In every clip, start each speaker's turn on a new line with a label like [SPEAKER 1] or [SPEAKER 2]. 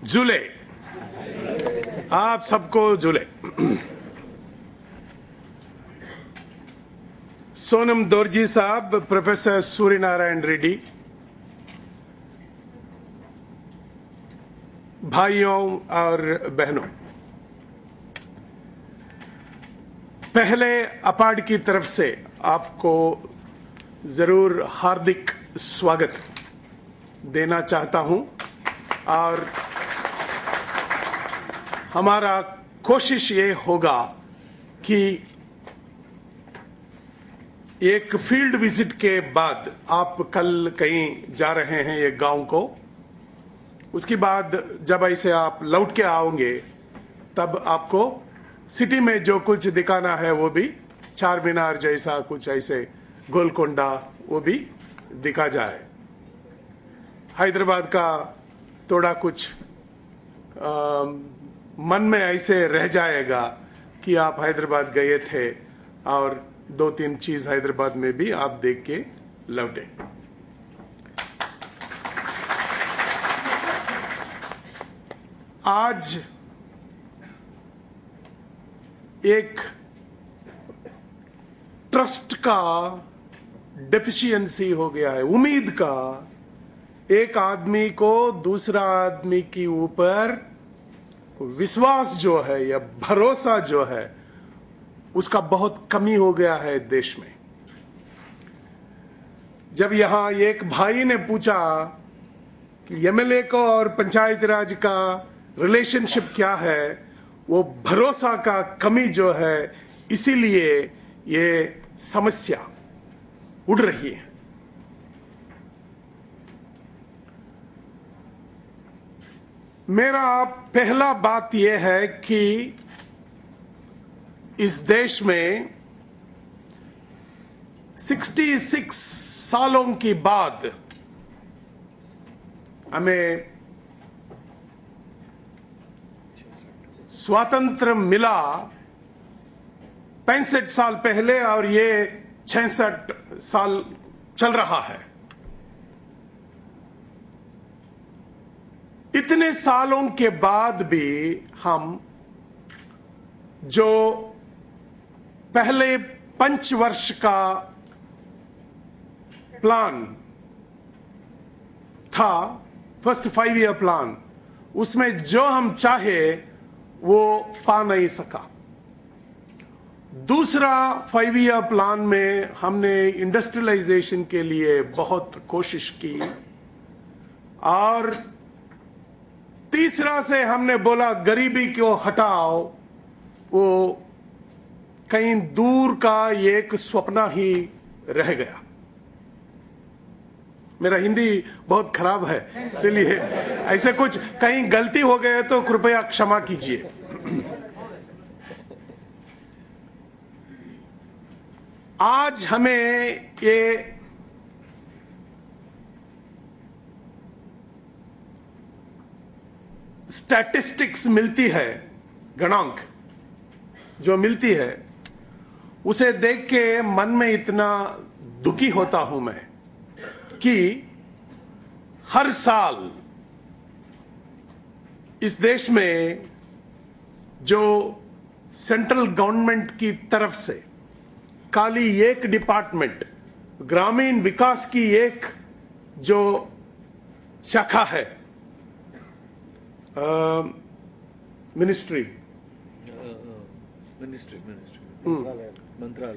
[SPEAKER 1] झूले। आप सबको झूले। सोनम दोरजी साहब, प्रोफेसर सूर्यनारायण रेड्डी, भाइयों और बहनों, पहले अपार्ड की तरफ से आपको जरूर हार्दिक स्वागत देना चाहता हूं और हमारा कोशिश ये होगा कि एक फील्ड विजिट के बाद, आप कल कहीं जा रहे हैं एक गांव को, उसके बाद जब ऐसे आप लौट के आओगे तब आपको सिटी में जो कुछ दिखाना है वो भी, चार मीनार जैसा कुछ ऐसे गोलकोंडा, वो भी दिखा जाए। हैदराबाद का थोड़ा कुछ मन में ऐसे रह जाएगा कि आप हैदराबाद गए थे और दो तीन चीज हैदराबाद में भी आप देख के लौटे। आज एक ट्रस्ट का डेफिशिएंसी हो गया है, उम्मीद का। एक आदमी को दूसरा आदमी के ऊपर विश्वास जो है या भरोसा जो है, उसका बहुत कमी हो गया है देश में। जब यहां एक भाई ने पूछा कि एमएलए को और पंचायत राज का रिलेशनशिप क्या है, वो भरोसा का कमी जो है, इसीलिए ये समस्या उड़ रही है। मेरा पहला बात यह है कि इस देश में 66 सालों के बाद हमें स्वातंत्र मिला, 65 साल पहले, और ये 66 साल चल रहा है। इतने सालों के बाद भी हम जो पहले 5 वर्ष का प्लान था, फर्स्ट 5 ईयर प्लान, उसमें जो हम चाहे वो पा नहीं सका। दूसरा 5 ईयर प्लान में हमने इंडस्ट्रियलाइजेशन के लिए बहुत कोशिश की, और तीसरा से हमने बोला गरीबी को हटाओ, वो कहीं दूर का एक स्वप्न ही रह गया। मेरा हिंदी बहुत खराब है, इसलिए ऐसे कुछ कहीं गलती हो गए तो कृपया क्षमा कीजिए। आज हमें ये स्टैटिस्टिक्स मिलती है, गणांक जो मिलती है, उसे देख के मन में इतना दुखी होता हूं मैं कि हर साल इस देश में जो सेंट्रल गवर्नमेंट की तरफ से खाली एक डिपार्टमेंट, ग्रामीण विकास की एक जो शाखा है, मिनिस्ट्री,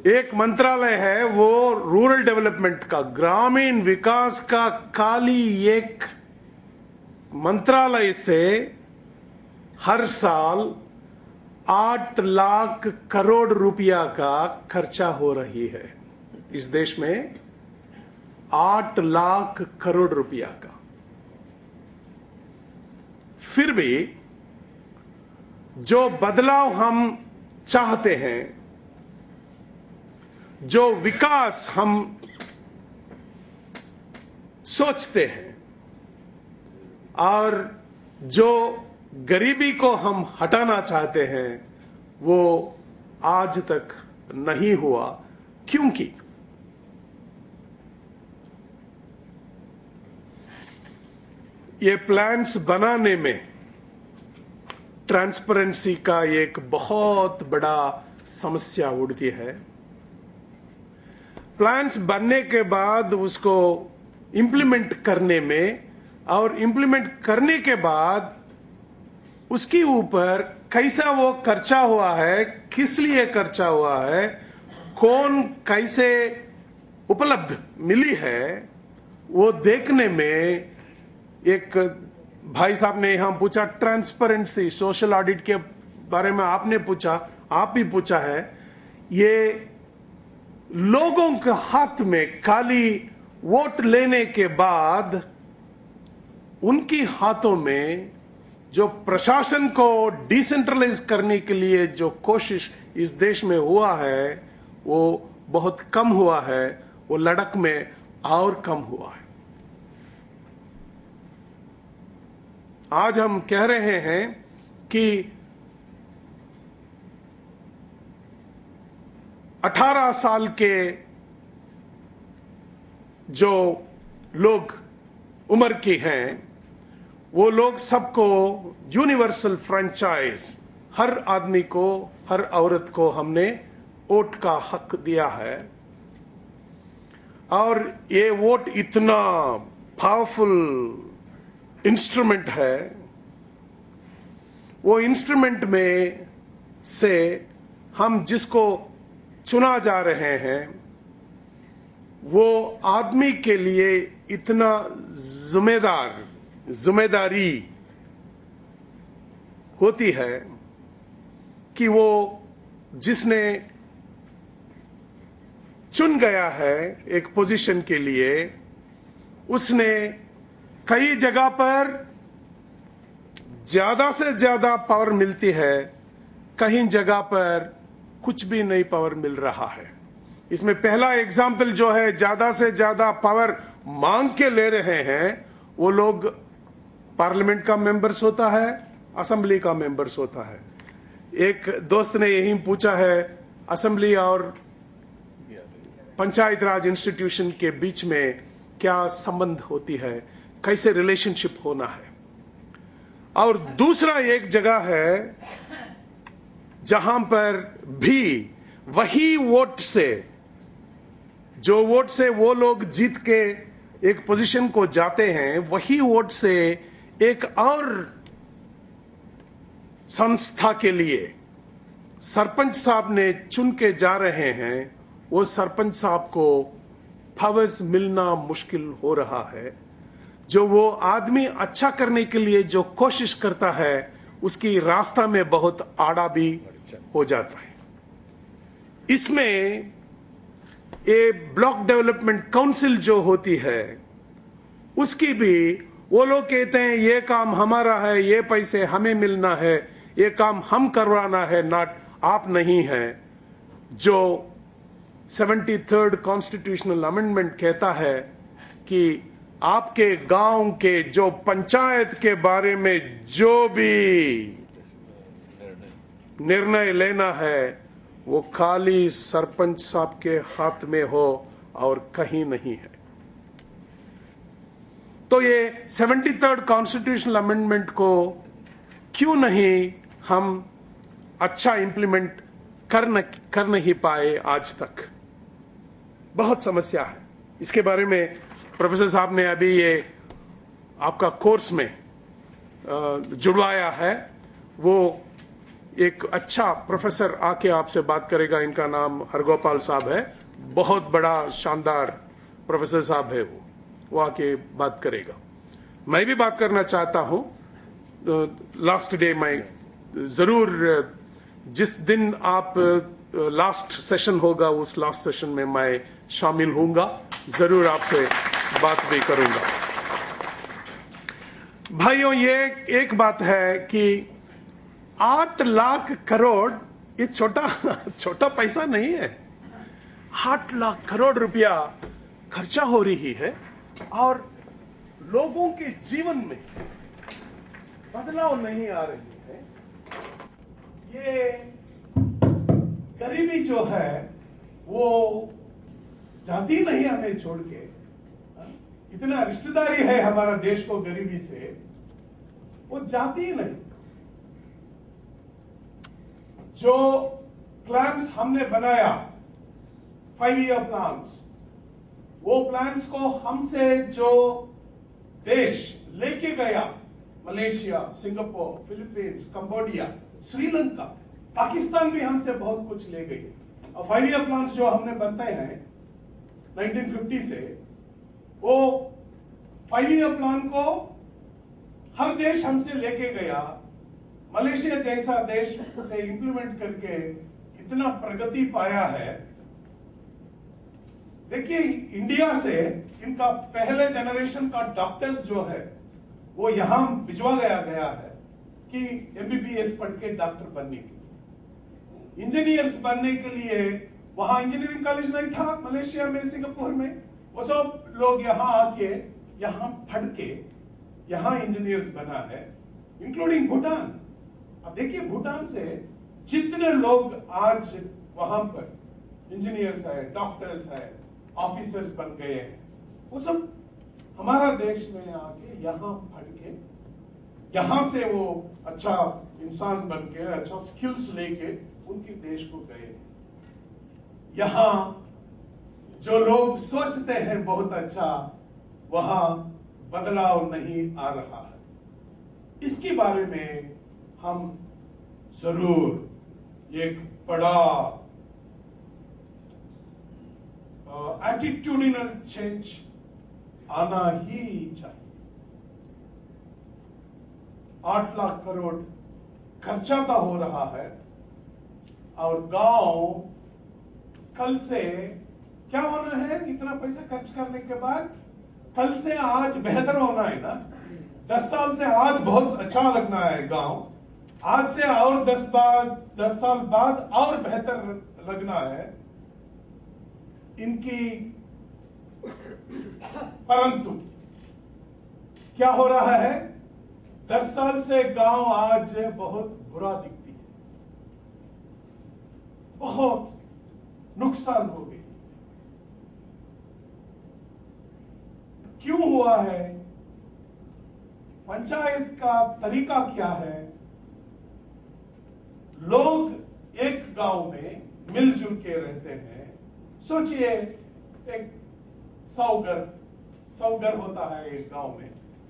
[SPEAKER 1] एक मंत्रालय है, वो रूरल डेवलपमेंट का, ग्रामीण विकास का खाली एक मंत्रालय से हर साल 8 लाख करोड़ रुपया का खर्चा हो रही है इस देश में। 8 लाख करोड़ रुपया का। फिर भी जो बदलाव हम चाहते हैं, जो विकास हम सोचते हैं, और जो गरीबी को हम हटाना चाहते हैं, वो आज तक नहीं हुआ। क्योंकि ये प्लान्स बनाने में ट्रांसपेरेंसी का एक बहुत बड़ा समस्या उठती है। प्लान्स बनने के बाद उसको इम्प्लीमेंट करने में, और इम्प्लीमेंट करने के बाद उसके ऊपर कैसा वो खर्चा हुआ है, किस लिए खर्चा हुआ है, कौन कैसे उपलब्ध मिली है, वो देखने में एक भाई साहब ने यहां पूछा ट्रांसपेरेंसी, सोशल ऑडिट के बारे में आपने पूछा, आप भी पूछा है। ये लोगों के हाथ में खाली वोट लेने के बाद उनकी हाथों में जो प्रशासन को डिसेंट्रलाइज करने के लिए जो कोशिश इस देश में हुआ है वो बहुत कम हुआ है, वो लड़क में और कम हुआ है। आज हम कह रहे हैं कि 18 साल के जो लोग उम्र के हैं वो लोग सबको यूनिवर्सल फ्रेंचाइज, हर आदमी को, हर औरत को हमने वोट का हक दिया है। और ये वोट इतना पावरफुल इंस्ट्रूमेंट है, वो इंस्ट्रूमेंट में से हम जिसको चुना जा रहे हैं वो आदमी के लिए इतना जिम्मेदारी होती है कि वो जिसने चुन गया है एक पोजीशन के लिए, उसने कई जगह पर ज्यादा से ज्यादा पावर मिलती है, कहीं जगह पर कुछ भी नहीं पावर मिल रहा है। इसमें पहला एग्जाम्पल जो है, ज्यादा से ज्यादा पावर मांग के ले रहे हैं वो लोग पार्लियामेंट का मेंबर्स होता है, असेंबली का मेंबर्स होता है। एक दोस्त ने यही पूछा है, असेंबली और पंचायत राज इंस्टीट्यूशन के बीच में क्या संबंध होती है, कैसे रिलेशनशिप होना है। और दूसरा एक जगह है जहां पर भी वही वोट से, जो वोट से वो लोग जीत के एक पोजीशन को जाते हैं, वही वोट से एक और संस्था के लिए सरपंच साहब ने चुन के जा रहे हैं। वो सरपंच साहब को पावर्स मिलना मुश्किल हो रहा है। जो वो आदमी अच्छा करने के लिए जो कोशिश करता है उसकी रास्ता में बहुत आड़ा भी हो जाता है। इसमें ये ब्लॉक डेवलपमेंट काउंसिल जो होती है उसकी भी वो लोग कहते हैं ये काम हमारा है, ये पैसे हमें मिलना है, ये काम हम करवाना है, नॉट आप नहीं है। जो 73rd कॉन्स्टिट्यूशनल अमेंडमेंट कहता है कि आपके गांव के जो पंचायत के बारे में जो भी निर्णय लेना है वो खाली सरपंच साहब के हाथ में हो और कहीं नहीं है। तो ये 73rd कॉन्स्टिट्यूशनल अमेंडमेंट को क्यों नहीं हम अच्छा इंप्लीमेंट कर नहीं पाए आज तक, बहुत समस्या है। इसके बारे में प्रोफेसर साहब ने अभी ये आपका कोर्स में जुड़वाया है। वो एक अच्छा प्रोफेसर आके आपसे बात करेगा। इनका नाम हरगोपाल साहब है, बहुत बड़ा शानदार प्रोफेसर साहब है। वो आके बात करेगा। मैं भी बात करना चाहता हूँ। लास्ट डे मैं जरूर, जिस दिन आप लास्ट सेशन होगा उस लास्ट सेशन में मैं शामिल होऊंगा, जरूर आपसे बात भी करूंगा। भाइयों, ये एक बात है कि 8 लाख करोड़ ये छोटा पैसा नहीं है। 8 लाख करोड़ रुपया खर्चा हो रही है और लोगों के जीवन में बदलाव नहीं आ रही है। ये गरीबी जो है वो जाती नहीं हमें छोड़ के। इतना रिश्तेदारी है हमारा देश को गरीबी से, वो जाती ही नहीं। जो प्लान्स हमने बनाया 5 ईयर प्लान्स, वो प्लान्स को हमसे जो देश लेके गया, Malaysia, Singapore, Philippines, Cambodia, Sri Lanka, Pakistan भी हमसे बहुत कुछ ले गई। और 5 ईयर प्लान्स जो हमने बनाए हैं 1950 से, वो 5 ईयर प्लान को हर देश हमसे लेके गया। मलेशिया जैसा देश उसे इंप्लीमेंट करके इतना प्रगति पाया है। देखिए, इंडिया से इनका पहले जनरेशन का डॉक्टर्स जो है वो यहां भिजवा गया है कि एमबीबीएस पढ़ के डॉक्टर बनने के लिए, इंजीनियर्स बनने के लिए। वहां इंजीनियरिंग कॉलेज नहीं था मलेशिया में, सिंगापुर में। वो सब लोग यहां आके यहां पढ़ के यहां इंजीनियर्स बना है, इंक्लूडिंग भूटान। अब देखिए, भूटान से जितने लोग आज वहां पर इंजीनियर्स है, डॉक्टर्स है, ऑफिसर्स बन गए हैं, वो सब हमारा देश में आके यहां पढ़ के यहां से वो अच्छा इंसान बन के, अच्छा स्किल्स लेके उनके देश को गए। यहां जो लोग सोचते हैं बहुत अच्छा, वहां बदलाव नहीं आ रहा है। इसके बारे में हम जरूर एक बड़ा एटीट्यूडिनल चेंज आना ही चाहिए। 8 लाख करोड़ खर्चा तो हो रहा है, और गांव कल से क्या होना है? इतना पैसा खर्च करने के बाद कल से आज बेहतर होना है ना। 10 साल से आज बहुत अच्छा लगना है गांव, आज से और 10 साल बाद और बेहतर लगना है इनकी। परंतु क्या हो रहा है? 10 साल से गांव आज बहुत बुरा दिखती है, बहुत नुकसान हो गई। क्यों हुआ है? पंचायत का तरीका क्या है? लोग एक गांव में मिलजुल के रहते हैं। सोचिए, एक 100 घर होता है एक गांव में,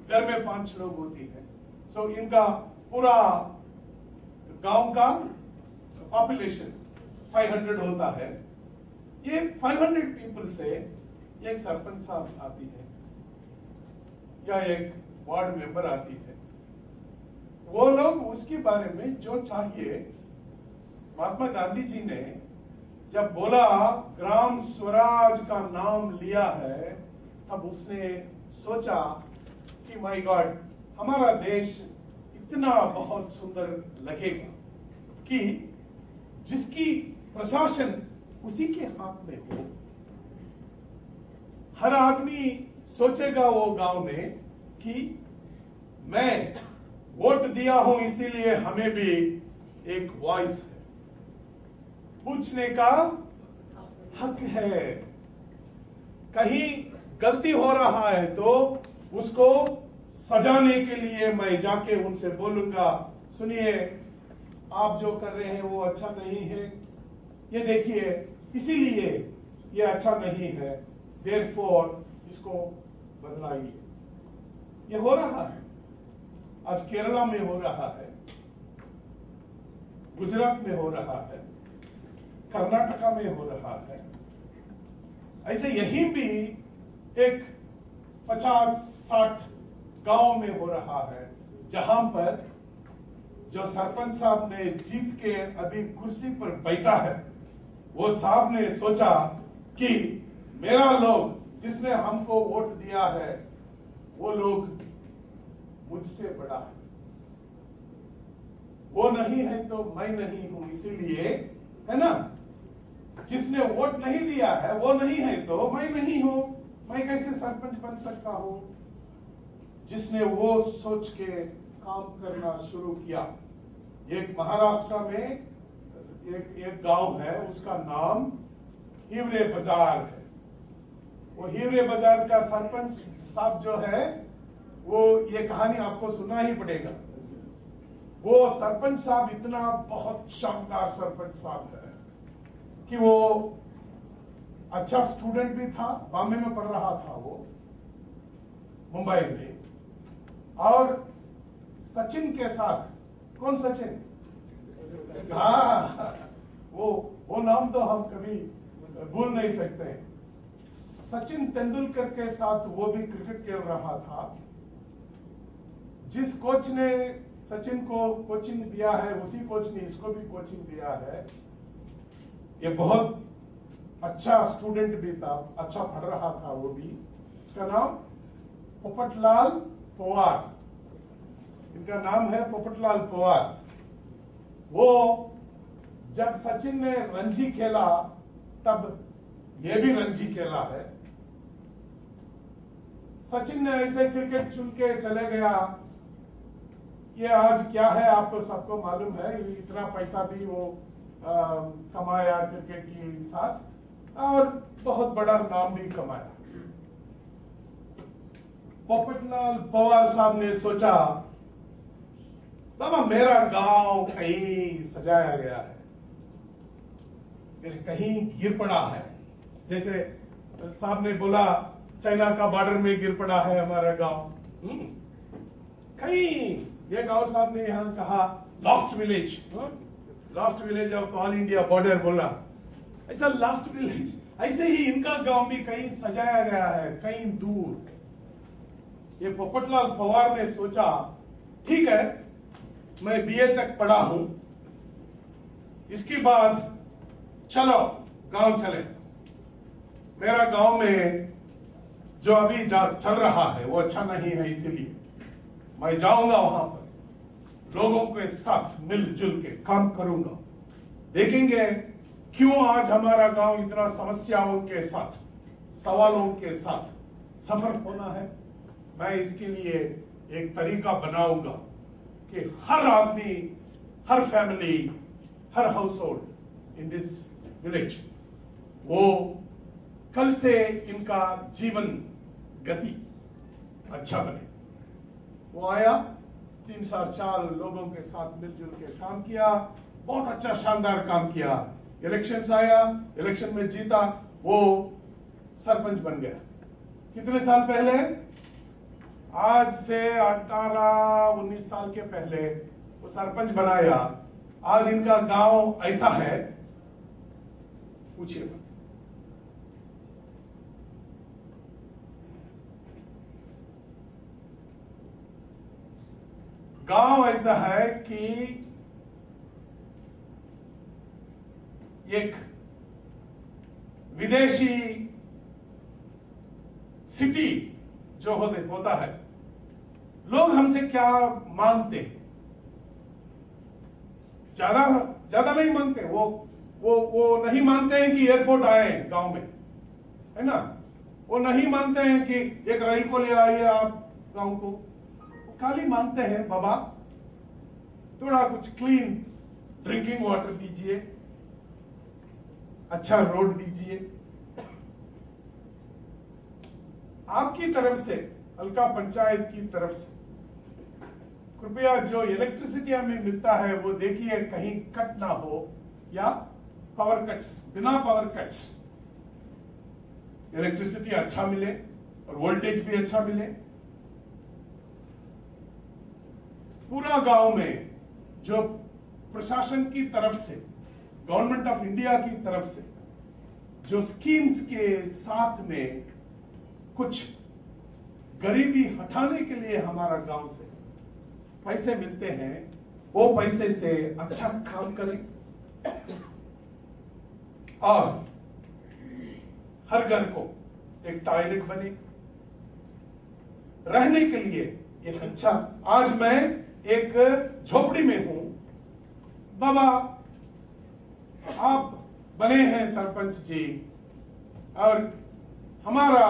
[SPEAKER 1] घर में 5 लोग होती हैं। सो इनका पूरा गांव का पॉपुलेशन 500 होता है। ये 500 पीपल से एक सरपंच साहब आती है या एक वार्ड मेंबर आती है। वो लोग उसके बारे में जो चाहिए, महात्मा गांधी जी ने जब बोला ग्राम स्वराज का नाम लिया है, तब उसने सोचा कि माय गॉड, हमारा देश इतना बहुत सुंदर लगेगा कि जिसकी प्रशासन उसी के हाथ में हो। हर आदमी सोचेगा वो गांव में कि मैं वोट दिया हूं, इसीलिए हमें भी एक वॉइस है, पूछने का हक है। कहीं गलती हो रहा है तो उसको सजाने के लिए मैं जाके उनसे बोलूंगा, सुनिए, आप जो कर रहे हैं वो अच्छा नहीं है, ये देखिए, इसीलिए ये अच्छा नहीं है, देयरफॉर इसको बदलाइए। ये हो रहा है, आज केरला में हो रहा है, गुजरात में हो रहा है, कर्नाटका में हो रहा है। ऐसे यहीं भी एक 50-60 गांव में हो रहा है, जहां पर जो सरपंच साहब ने जीत के अभी कुर्सी पर बैठा है, वो साहब ने सोचा कि मेरा लोग जिसने हमको वोट दिया है, वो लोग मुझसे बड़ा है, वो नहीं है तो मैं नहीं हूं, इसीलिए, है ना, जिसने वोट नहीं दिया है वो नहीं है तो मैं नहीं हूं, मैं कैसे सरपंच बन सकता हूं। जिसने वो सोच के काम करना शुरू किया। एक महाराष्ट्र में एक गांव है, उसका नाम हिवरे बाजार है। वो हिवरे बाजार का सरपंच साहब जो है, वो ये कहानी आपको सुनना ही पड़ेगा। वो सरपंच साहब इतना बहुत शानदार सरपंच साहब है कि वो अच्छा स्टूडेंट भी था, बॉम्बे में पढ़ रहा था वो, मुंबई में। और सचिन के साथ, कौन सचिन? हाँ, वो नाम तो हम कभी भूल नहीं सकते। सचिन तेंदुलकर के साथ वो भी क्रिकेट खेल रहा था। जिस कोच ने सचिन को कोचिंग दिया है, उसी कोच ने इसको भी कोचिंग दिया है। ये बहुत अच्छा स्टूडेंट भी था, अच्छा पढ़ रहा था वो भी। इसका नाम पोपटलाल पवार, इनका नाम है पोपटलाल पवार। वो जब सचिन ने रणजी खेला तब ये भी रणजी खेला है। सचिन ने ऐसे क्रिकेट चुन के चले गया। ये आज क्या है आपको सबको मालूम है, इतना पैसा भी वो कमाया क्रिकेट के साथ और बहुत बड़ा नाम भी कमाया। पोपटलाल पवार साहब ने सोचा, बाबा मेरा गांव कहीं सजाया गया है, कहीं गिर पड़ा है। जैसे साहब ने बोला चाइना का बॉर्डर में गिर पड़ा है हमारा गांव, कहीं ये गांव साहब ने यहाँ कहा lost village of all India border बोला, ऐसा लॉस्ट विलेज, ऐसे ही इनका गांव भी कहीं सजाया गया है कहीं दूर। ये पोपटलाल पवार ने सोचा ठीक है, मैं बीए तक पढ़ा हूं, इसके बाद चलो गांव चले। मेरा गांव में जो अभी चल रहा है वो अच्छा नहीं है, इसीलिए मैं जाऊंगा वहां पर, लोगों के साथ मिलजुल के काम करूंगा, देखेंगे क्यों आज हमारा गांव इतना समस्याओं के साथ, सवालों के साथ सफर होना है। मैं इसके लिए एक तरीका बनाऊंगा कि हर आदमी, हर फैमिली, हर household in this village, वो कल से इनका जीवन गति अच्छा बने। वो आया, 3 साल 4 लोगों के साथ मिलजुल के काम किया, बहुत अच्छा शानदार काम किया। इलेक्शंस आया, इलेक्शन में जीता, वो सरपंच बन गया। कितने साल पहले? आज से 18-19 साल के पहले वो सरपंच बनाया। आज इनका गांव ऐसा है, पूछिए मत। गांव ऐसा है कि एक विदेशी सिटी जो होता है, लोग हमसे क्या मांगते हैं, ज्यादा नहीं मांगते। वो नहीं मानते हैं कि एयरपोर्ट आए गांव में, है ना। वो नहीं मानते हैं कि एक रेल को ले आइए आप गांव को। खाली मांगते हैं बाबा थोड़ा कुछ क्लीन ड्रिंकिंग वाटर दीजिए, अच्छा रोड दीजिए। आपकी तरफ से, हल्का पंचायत की तरफ से कृपया जो इलेक्ट्रिसिटी हमें मिलता है वो देखिए कहीं कट ना हो, या पावर कट्स, बिना पावर कट्स इलेक्ट्रिसिटी अच्छा मिले और वोल्टेज भी अच्छा मिले। पूरा गांव में जो प्रशासन की तरफ से, गवर्नमेंट ऑफ इंडिया की तरफ से जो स्कीम्स के साथ में कुछ गरीबी हटाने के लिए हमारा गांव से पैसे मिलते हैं, वो पैसे से अच्छा काम करें और हर घर को एक टॉयलेट बने, रहने के लिए एक अच्छा। आज मैं एक झोपड़ी में हूं, बाबा आप बने हैं सरपंच जी, और हमारा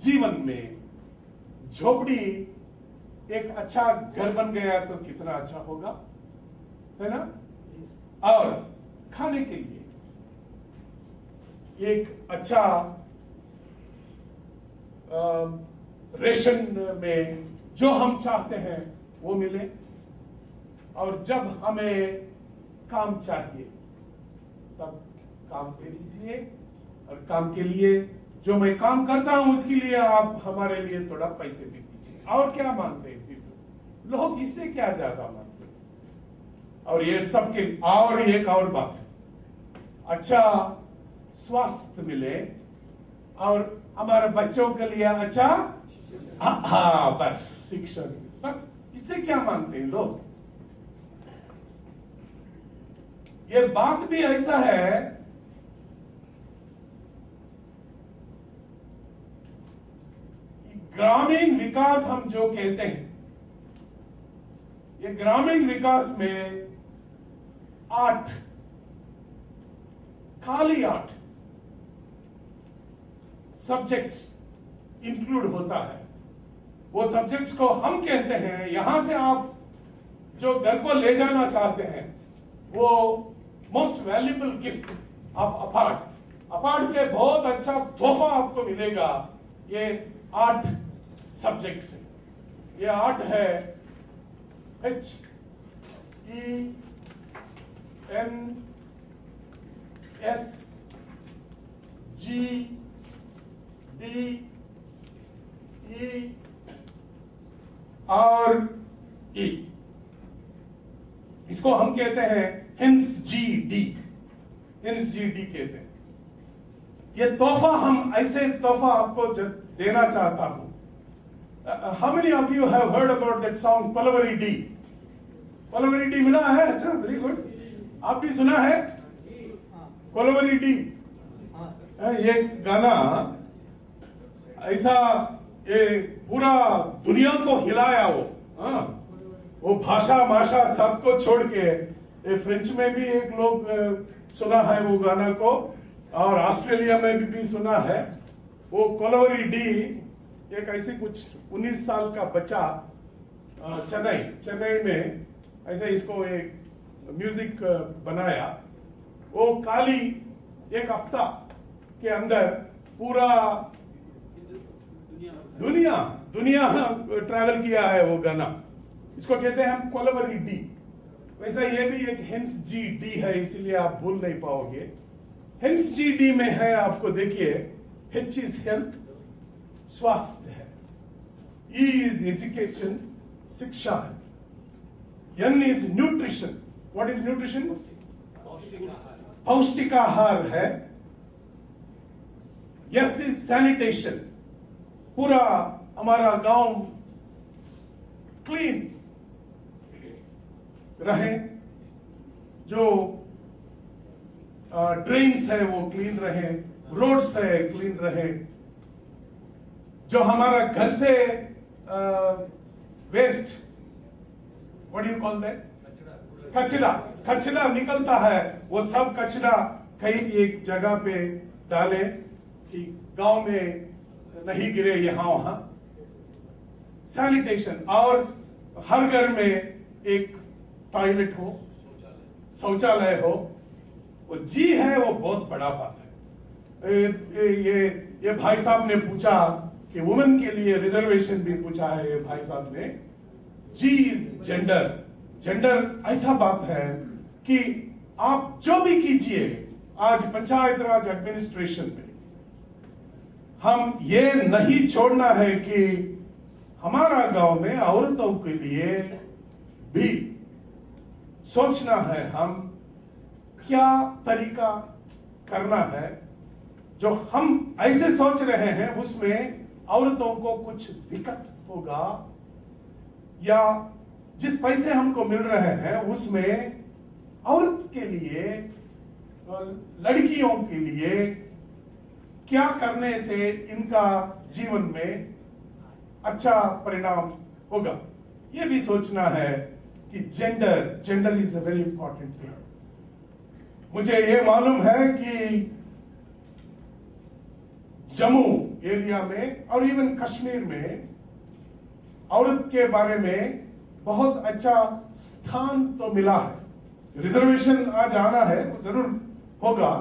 [SPEAKER 1] जीवन में झोपड़ी एक अच्छा घर बन गया तो कितना अच्छा होगा, है ना। और खाने के लिए एक अच्छा रेशन में जो हम चाहते हैं वो मिले। और जब हमें काम चाहिए तब काम दे दीजिए, और काम के लिए जो मैं काम करता हूं उसके लिए आप हमारे लिए थोड़ा पैसे भी दीजिए। और क्या मानते हैं लोग, इससे क्या ज्यादा मानते हैं। और ये सबके, और एक और बात, अच्छा स्वास्थ्य मिले और हमारे बच्चों के लिए अच्छा, हाँ बस शिक्षा, बस इससे क्या मानते हैं लोग। ये बात भी ऐसा है, ग्रामीण विकास हम जो कहते हैं, ये ग्रामीण विकास में 8 खाली 8 सब्जेक्ट्स इंक्लूड होता है। वो सब्जेक्ट्स को हम कहते हैं, यहां से आप जो घर को ले जाना चाहते हैं वो most valuable gift of apart के बहुत अच्छा तोहफा आपको मिलेगा। ये 8 सब्जेक्ट्स है। ये 8 है HENS GDE और E। इसको हम कहते हैं HENS GD कहते हैं। ये तोहफा, हम ऐसे तोहफा आपको देना चाहता हूं। How many of you have heard about that song पलवरी डी? पलवरी डी मिला है? अच्छा, वेरी गुड। आप भी सुना है पलवरी डी? ये गाना ऐसा, ये पूरा दुनिया को हिलाया वो भाषा माशा सबको छोड़ के। ये फ्रेंच में भी एक लोग सुना है वो गाना को, और ऑस्ट्रेलिया में भी सुना है। वो कोलवरी डी एक ऐसी कुछ 19 साल का बच्चा चेन्नई में ऐसे इसको एक म्यूजिक बनाया। वो खाली एक हफ्ता के अंदर पूरा दुनिया ट्रैवल किया है वो गाना। इसको कहते हैं हम कोलवरी डी। वैसा ये भी एक HENS GD है, इसीलिए आप भूल नहीं पाओगे। HENS GD में है, आपको देखिए, H इज हेल्थ, स्वास्थ्य है। E इज एजुकेशन, शिक्षा है। N is nutrition. What is nutrition? पौष्टिक आहार है। S इज सैनिटेशन, पूरा हमारा गांव क्लीन रहे, जो ड्रेन्स है वो क्लीन रहे, रोड्स है क्लीन रहे, जो हमारा घर से waste, what do you call that, कचरा निकलता है, वो सब कचरा कहीं एक जगह पे डाले कि गांव में नहीं गिरे यहां वहां। सैनिटेशन, और हर घर में एक टॉयलेट हो, शौचालय हो। वो जी है, वो बहुत बड़ा बात है। ये भाई साहब ने पूछा कि वुमेन के लिए रिजर्वेशन भी पूछा है ये भाई साहब ने। जी इज जेंडर ऐसा बात है कि आप जो भी कीजिए, आज पंचायत राज एडमिनिस्ट्रेशन में हम ये नहीं छोड़ना है कि हमारा गांव में औरतों के लिए भी सोचना है हम क्या तरीका करना है। जो हम ऐसे सोच रहे हैं उसमें औरतों को कुछ दिक्कत होगा, या जिस पैसे हमको मिल रहे हैं उसमें औरत के लिए, लड़कियों के लिए क्या करने से इनका जीवन में अच्छा परिणाम होगा, ये भी सोचना है कि gender is a very important thing. मुझे ये मालूम है कि जम्मू एरिया में और इवन कश्मीर में औरत के बारे में बहुत अच्छा स्थान तो मिला है। रिजर्वेशन आज आना है, वो जरूर होगा,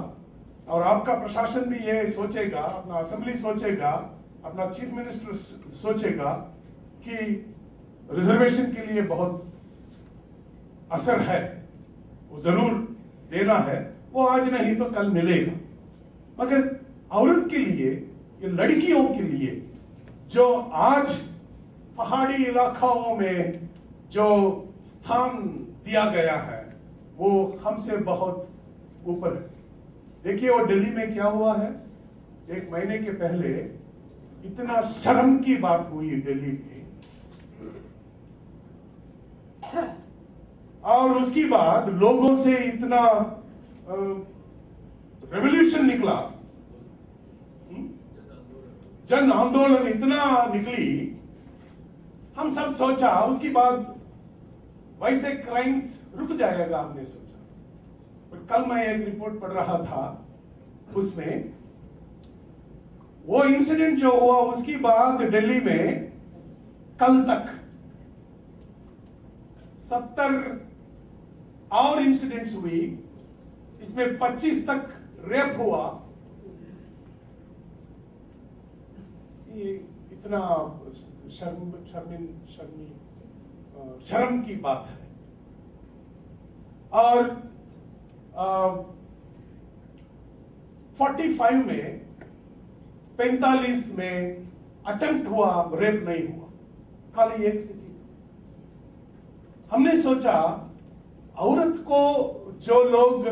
[SPEAKER 1] और आपका प्रशासन भी ये सोचेगा, अपना असेंबली सोचेगा, अपना चीफ मिनिस्टर सोचेगा कि रिजर्वेशन के लिए बहुत असर है वो जरूर देना है, वो आज नहीं तो कल मिलेगा। मगर औरत के लिए, ये लड़कियों के लिए जो आज पहाड़ी इलाकाओं में जो स्थान दिया गया है वो हमसे बहुत ऊपर है। देखिए वो दिल्ली में क्या हुआ है, 1 महीने के पहले इतना शर्म की बात हुई दिल्ली में, और उसके बाद लोगों से इतना रेवोल्यूशन निकला, जन आंदोलन इतना निकली, हम सब सोचा उसके बाद वैसे क्राइम्स रुक जाएगा, हमने सोचा। पर कल मैं एक रिपोर्ट पढ़ रहा था, उसमें वो इंसिडेंट जो हुआ उसके बाद दिल्ली में कल तक 70 और इंसिडेंट्स हुई, इसमें 25 तक रेप हुआ। ये इतना शर्म की बात है। और 45 में 45 में अटेम्प्ट हुआ, रेप नहीं हुआ, खाली एक सिटी। हमने सोचा औरत को जो लोग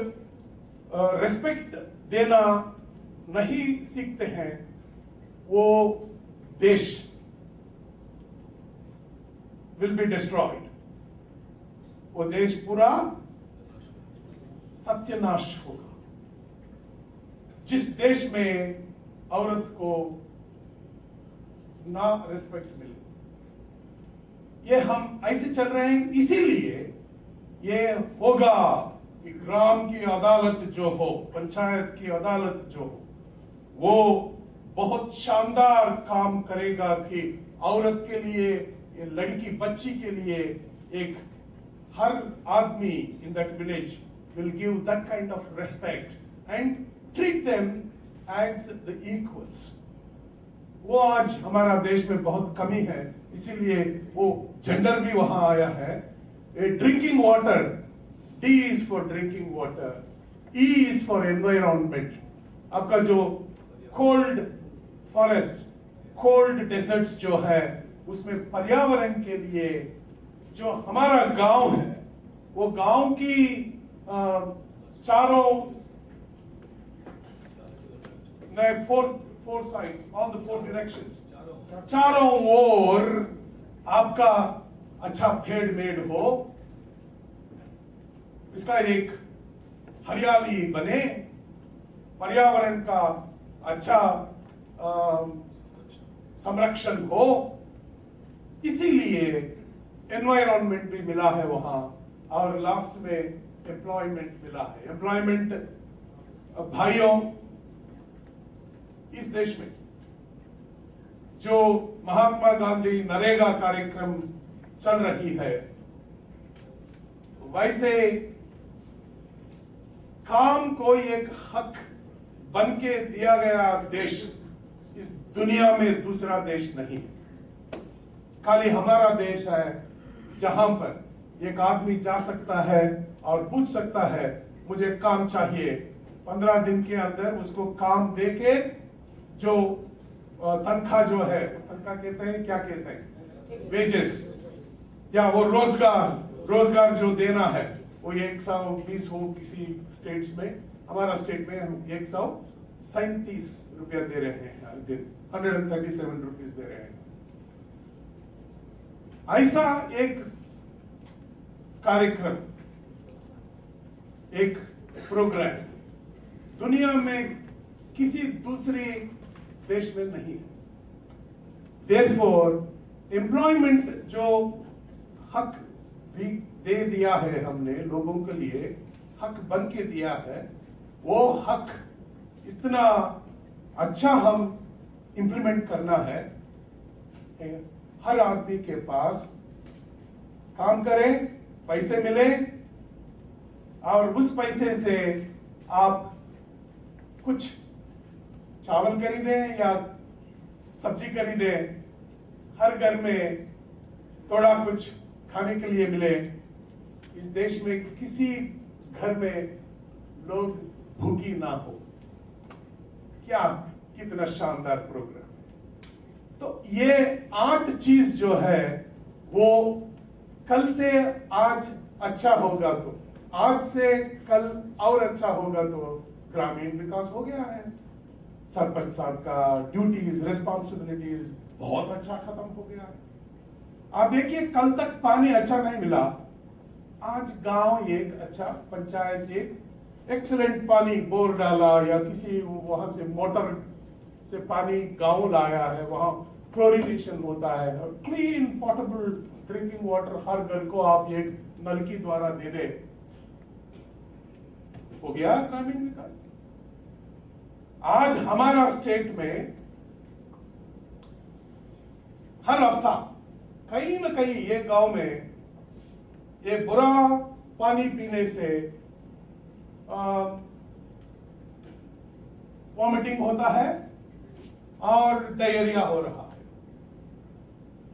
[SPEAKER 1] रिस्पेक्ट देना नहीं सीखते हैं, वो देश विल बी डिस्ट्रॉयड, वो देश पूरा सत्यानाश होगा। जिस देश में औरत को ना रिस्पेक्ट मिले, ये हम ऐसे चल रहे हैं। इसीलिए ये होगा कि ग्राम की अदालत जो हो, पंचायत की अदालत जो हो, वो बहुत शानदार काम करेगा कि औरत के लिए, ये लड़की बच्ची के लिए, एक हर आदमी in that village will give that kind of respect and treat them as the equals. वो आज हमारा देश में बहुत कमी है, इसीलिए वो जेंडर भी वहां आया है। Drinking water, D is for drinking water, E is for environment। आपका जो कोल्ड फॉरेस्ट, कोल्ड डेजर्ट्स जो है, उसमें पर्यावरण के लिए जो हमारा गांव है, वो गांव की चारों four sides, all the 4 directions, चारों ओर आपका अच्छा फेड मेड हो, इसका एक हरियाली बने, पर्यावरण का अच्छा संरक्षण हो। इसीलिए एनवायरनमेंट भी मिला है वहां, और लास्ट में एम्प्लॉयमेंट मिला है। एम्प्लॉयमेंट भाइयों, इस देश में जो महात्मा गांधी नरेगा कार्यक्रम चल रही है, वैसे काम कोई एक हक बन के दिया गया देश इस दुनिया में दूसरा देश नहीं, खाली हमारा देश है, जहां पर एक आदमी जा सकता है और पूछ सकता है मुझे काम चाहिए, 15 दिन के अंदर उसको काम देके जो तनख्वाह जो है, तनख्वाह कहते हैं, क्या कहते हैं, वेजेस, या वो रोजगार जो देना है, वो 120 हो किसी स्टेट्स में, हमारा स्टेट में हम 137 रुपया दे रहे हैं हर दिन, 137 रुपीज दे रहे हैं। ऐसा एक कार्यक्रम, एक प्रोग्राम दुनिया में किसी दूसरे देश में नहीं है। Therefore, एम्प्लॉयमेंट जो हक दे दिया है हमने लोगों के लिए, हक बन के दिया है, वो हक इतना अच्छा हम इंप्लीमेंट करना है। हर आदमी के पास काम करें, पैसे मिले, और उस पैसे से आप कुछ चावल खरीदें या सब्जी खरीदें, हर घर में थोड़ा कुछ खाने के लिए मिले। इस देश में किसी घर में लोग भूखी ना हो। क्या कितना शानदार प्रोग्राम है। तो ये 8 चीज जो है वो कल से आज अच्छा होगा तो आज से कल और अच्छा होगा तो ग्रामीण विकास हो गया है। सरपंच साहब का ड्यूटीज रिस्पॉन्सिबिलिटीज बहुत अच्छा खत्म हो गया है। आप देखिए कल तक पानी अच्छा नहीं मिला, आज गांव एक अच्छा, पंचायत एक एक्सीलेंट पानी बोर डाला या किसी वहां से मोटर से पानी गांव लाया है, वहां क्लोरिनेशन होता है और क्लीन पोर्टेबल ड्रिंकिंग वाटर हर घर को आप एक नल की द्वारा दे दे, हो गया ग्रामीण विकास। आज हमारा स्टेट में हर हफ्ता कहीं ना कहीं ये गांव में ये बुरा पानी पीने से वॉमिटिंग होता है और डायरिया हो रहा है।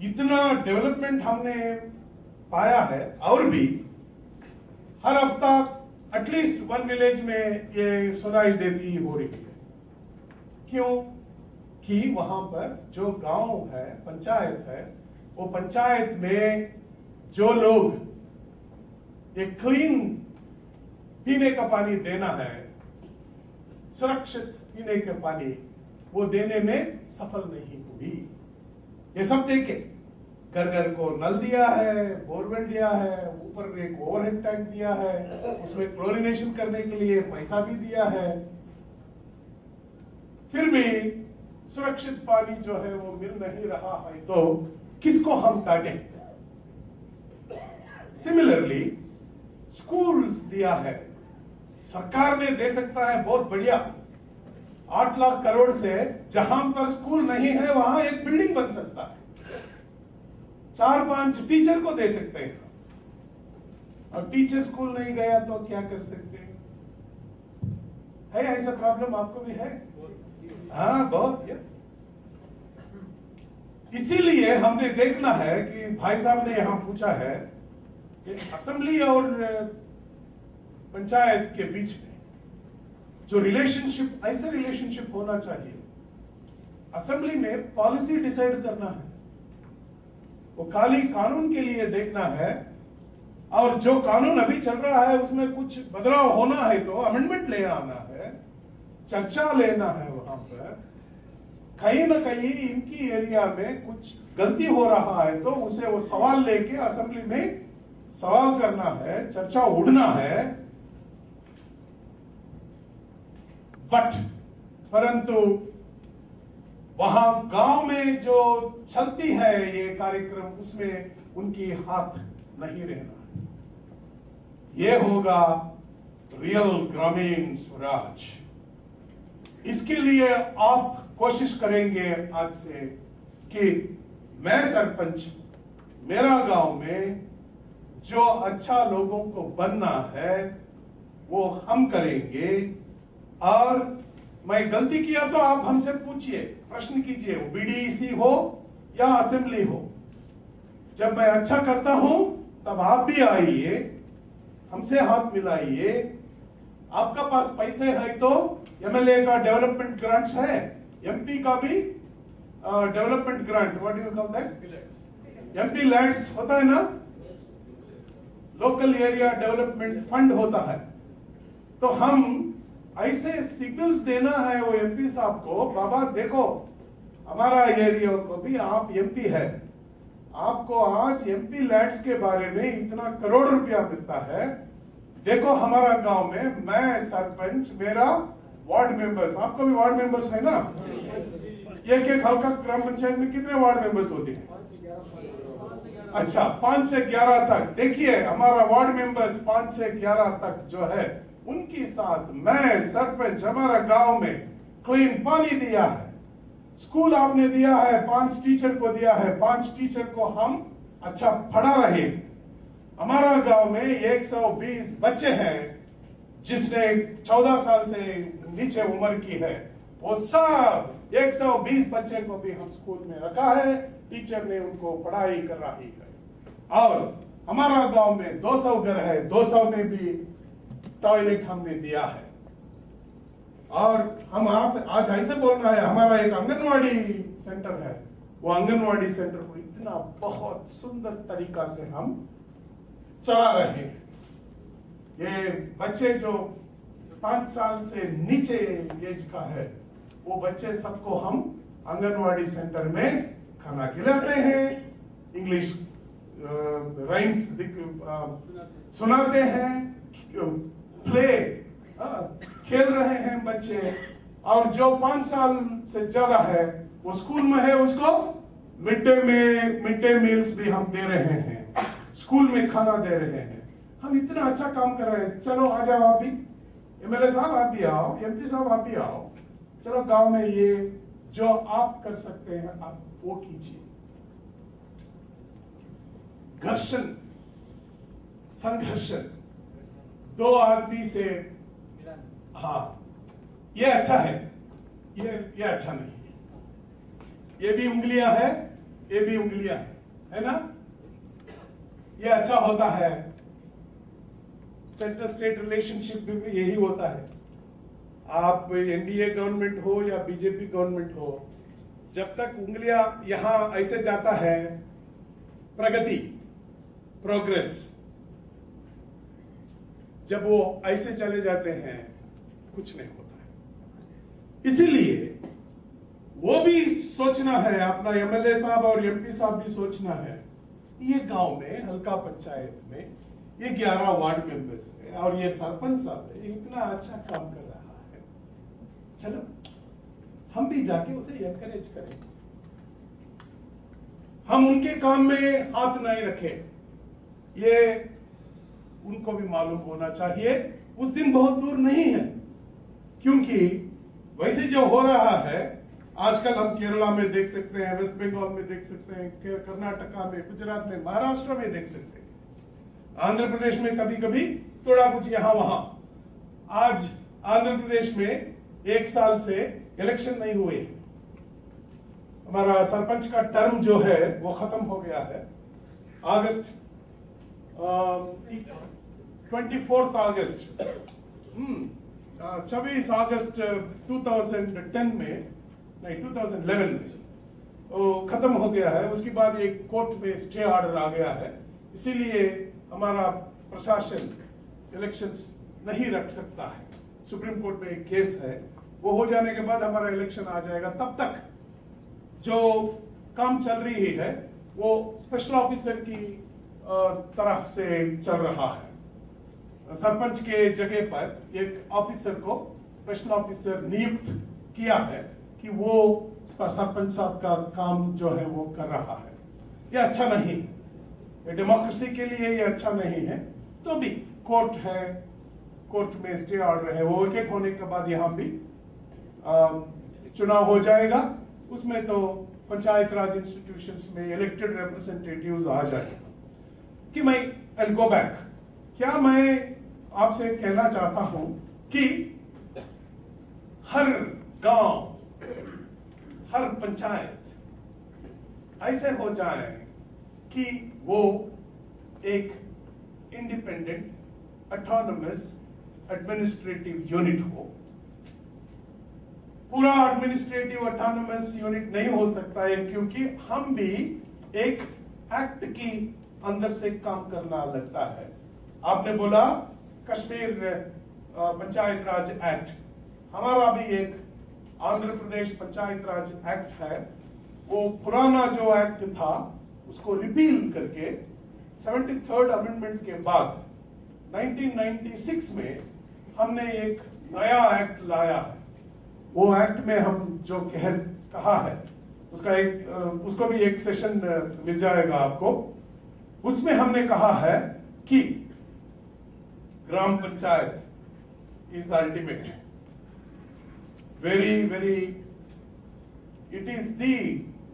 [SPEAKER 1] इतना डेवलपमेंट हमने पाया है और भी हर हफ्ता एटलीस्ट 1 विलेज में ये सुनाई देती हो रही है। क्यों? कि वहां पर जो गांव है, पंचायत है, वो पंचायत में जो लोग एक क्लीन पीने का पानी देना है, सुरक्षित पीने का पानी वो देने में सफल नहीं हुई। ये सब देखे घर घर को नल दिया है, बोरवेल दिया है, ऊपर एक ओवरहेड टैंक दिया है, उसमें क्लोरिनेशन करने के लिए पैसा भी दिया है, फिर भी सुरक्षित पानी जो है वो मिल नहीं रहा है, तो किसको हम डांटें? सिमिलरली स्कूल्स दिया है, सरकार ने दे सकता है, बहुत बढ़िया, 8 लाख करोड़ से जहां पर स्कूल नहीं है वहां एक बिल्डिंग बन सकता है, 4-5 टीचर को दे सकते हैं। और टीचर स्कूल नहीं गया तो क्या कर सकते हैं? है ऐसा प्रॉब्लम आपको भी है? हाँ, बहुत। इसीलिए हमने देखना है कि भाई साहब ने यहां पूछा है कि असेंबली और पंचायत के बीच में जो रिलेशनशिप, ऐसे रिलेशनशिप होना चाहिए। असेंबली में पॉलिसी डिसाइड करना है, वो खाली कानून के लिए देखना है, और जो कानून अभी चल रहा है उसमें कुछ बदलाव होना है तो अमेंडमेंट ले आना है, चर्चा लेना है। वहां पर कहीं ना कहीं इनकी एरिया में कुछ गलती हो रहा है तो उसे वो सवाल लेके असेंबली में सवाल करना है, चर्चा उड़ना है। परंतु वहां गांव में जो चलती है ये कार्यक्रम, उसमें उनकी हाथ नहीं रहना। ये होगा रियल ग्रामीण स्वराज। इसके लिए आप कोशिश करेंगे आज से कि मैं सरपंच, मेरा गांव में जो अच्छा लोगों को बनना है वो हम करेंगे। और मैं गलती किया तो आप हमसे पूछिए, प्रश्न कीजिए, वो बीडीसी हो या असेंबली हो। जब मैं अच्छा करता हूं तब आप भी आइए, हमसे हाथ मिलाइए। आपका पास पैसे है तो एमएलए का डेवलपमेंट ग्रांट्स है, एमपी का भी development grant, what do you call that, MP lands होता है ना, लोकल एरिया डेवलपमेंट फंड होता है। तो हम ऐसे सिग्नल्स देना है वो एमपी साहब को, बाबा देखो हमारा एरिया को भी आप एमपी है, आपको आज एमपी लैंड्स के बारे में इतना करोड़ रुपया मिलता है। देखो हमारा गांव में मैं सरपंच, मेरा वार्ड मेंबर्स, आपको भी वार्ड मेंबर्स है ना, एक हल्का ग्राम पंचायत में कितने वार्ड मेंबर्स होते हैं? अच्छा, 5 से 11 तक। देखिए हमारा वार्ड मेंबर्स 5 से 11 तक जो है, उनके साथ मैं सरपंच, हमारा गांव में क्लीन पानी दिया है, स्कूल आपने दिया है, 5 टीचर को दिया है, 5 टीचर को हम अच्छा पढ़ा रहे। हमारा गांव में 120 बच्चे हैं जिसने 14 साल से नीचे उम्र की है, वो सब 120 बच्चे को भी हम स्कूल में रखा है, टीचर ने उनको पढ़ाई कर रही है। और हमारा गांव में 200 घर है, 200 में भी टॉयलेट हमने दिया है। और हम आज ऐसे बोलना है, हमारा एक आंगनवाड़ी सेंटर है, वो आंगनवाड़ी सेंटर को इतना बहुत सुंदर तरीका से हम चला रहे हैं। ये बच्चे जो 5 साल से नीचे एज का है, वो बच्चे सबको हम आंगनवाड़ी सेंटर में खाना खिलाते हैं, इंग्लिश राइम्स सुनाते हैं, प्ले खेल रहे हैं बच्चे। और जो 5 साल से ज्यादा है वो स्कूल में है, उसको मिड डे मील्स भी हम दे रहे हैं, स्कूल में खाना दे रहे हैं। हम इतना अच्छा काम कर रहे हैं। चलो आ जाओ, आप भी एमएलए साहब आप भी आओ, एमपी साहब आप भी आओ। चलो गांव में ये जो आप कर सकते हैं आप वो कीजिए। घर्षण, संघर्षण, 2 आदमी से, हाँ ये अच्छा है, ये अच्छा नहीं है। ये भी उंगलियां है, ये भी उंगलियां है ना? ये अच्छा होता है। सेंटर स्टेट रिलेशनशिप में यही होता है। आप एनडीए गवर्नमेंट हो या बीजेपी गवर्नमेंट हो, जब तक उंगलियां यहां ऐसे जाता है, प्रगति, प्रोग्रेस, जब वो ऐसे चले जाते हैं कुछ नहीं होता है। इसीलिए वो भी सोचना है, अपना एमएलए साहब और एमपी साहब भी सोचना है, ये गांव में हल्का पंचायत में ये 11 वार्ड मेंबर्स है और ये सरपंच साहब है, इतना अच्छा काम कर रहा है, चलो हम भी जाके उसे एनकरेज करें। हम उनके काम में हाथ नहीं रखें, ये उनको भी मालूम होना चाहिए। उस दिन बहुत दूर नहीं है, क्योंकि वैसे जो हो रहा है आजकल, हम केरला में देख सकते हैं, वेस्ट बंगाल में देख सकते हैं, कर्नाटका में, गुजरात में, महाराष्ट्र में देख सकते हैं, आंध्र प्रदेश में कभी कभी थोड़ा कुछ यहां वहां। आज आंध्र प्रदेश में 1 साल से इलेक्शन नहीं हुए, हमारा सरपंच का टर्म जो है वो खत्म हो गया है। अगस्त 24 अगस्त 26 अगस्त 2010 में, नहीं 2011 में खत्म हो गया है। उसके बाद एक कोर्ट में स्टे ऑर्डर आ गया है, इसीलिए हमारा प्रशासन इलेक्शंस नहीं रख सकता है। सुप्रीम कोर्ट में एक केस है, वो हो जाने के बाद हमारा इलेक्शन आ जाएगा। तब तक जो काम चल रही है वो स्पेशल ऑफिसर की तरफ से चल रहा है। सरपंच के जगह पर एक ऑफिसर को स्पेशल ऑफिसर नियुक्त किया है कि वो सरपंच साहब का काम जो है वो कर रहा है। ये अच्छा नहीं है, डेमोक्रेसी के लिए ये अच्छा नहीं है। तो भी कोर्ट है, कोर्ट में स्टे ऑर्डर है, वो विकेट होने के बाद यहाँ भी चुनाव हो जाएगा। उसमें तो पंचायत राज इंस्टीट्यूशंस में इलेक्टेड रिप्रेजेंटेटिव्स आ जाएगा। कि मैं आई गो बैक, क्या मैं आपसे कहना चाहता हूं कि हर गांव, हर पंचायत ऐसे हो जाए कि वो एक इंडिपेंडेंट ऑटोनमस एडमिनिस्ट्रेटिव यूनिट हो। पूरा एडमिनिस्ट्रेटिव ऑटोनमस यूनिट नहीं हो सकता है, क्योंकि हम भी एक एक्ट की अंदर से काम करना लगता है। आपने बोला कश्मीर पंचायत राज एक्ट, हमारा भी एक आंध्र प्रदेश पंचायत राज एक्ट है। वो पुराना जो एक्ट था उसको रिपील करके 73rd अमेंडमेंट के बाद 1996 में हमने एक नया एक्ट लाया है। वो एक्ट में हम जो कहा है उसका उसको भी एक सेशन मिल जाएगा आपको। उसमें हमने कहा है कि gram panchayat is the ultimate, very very, it is the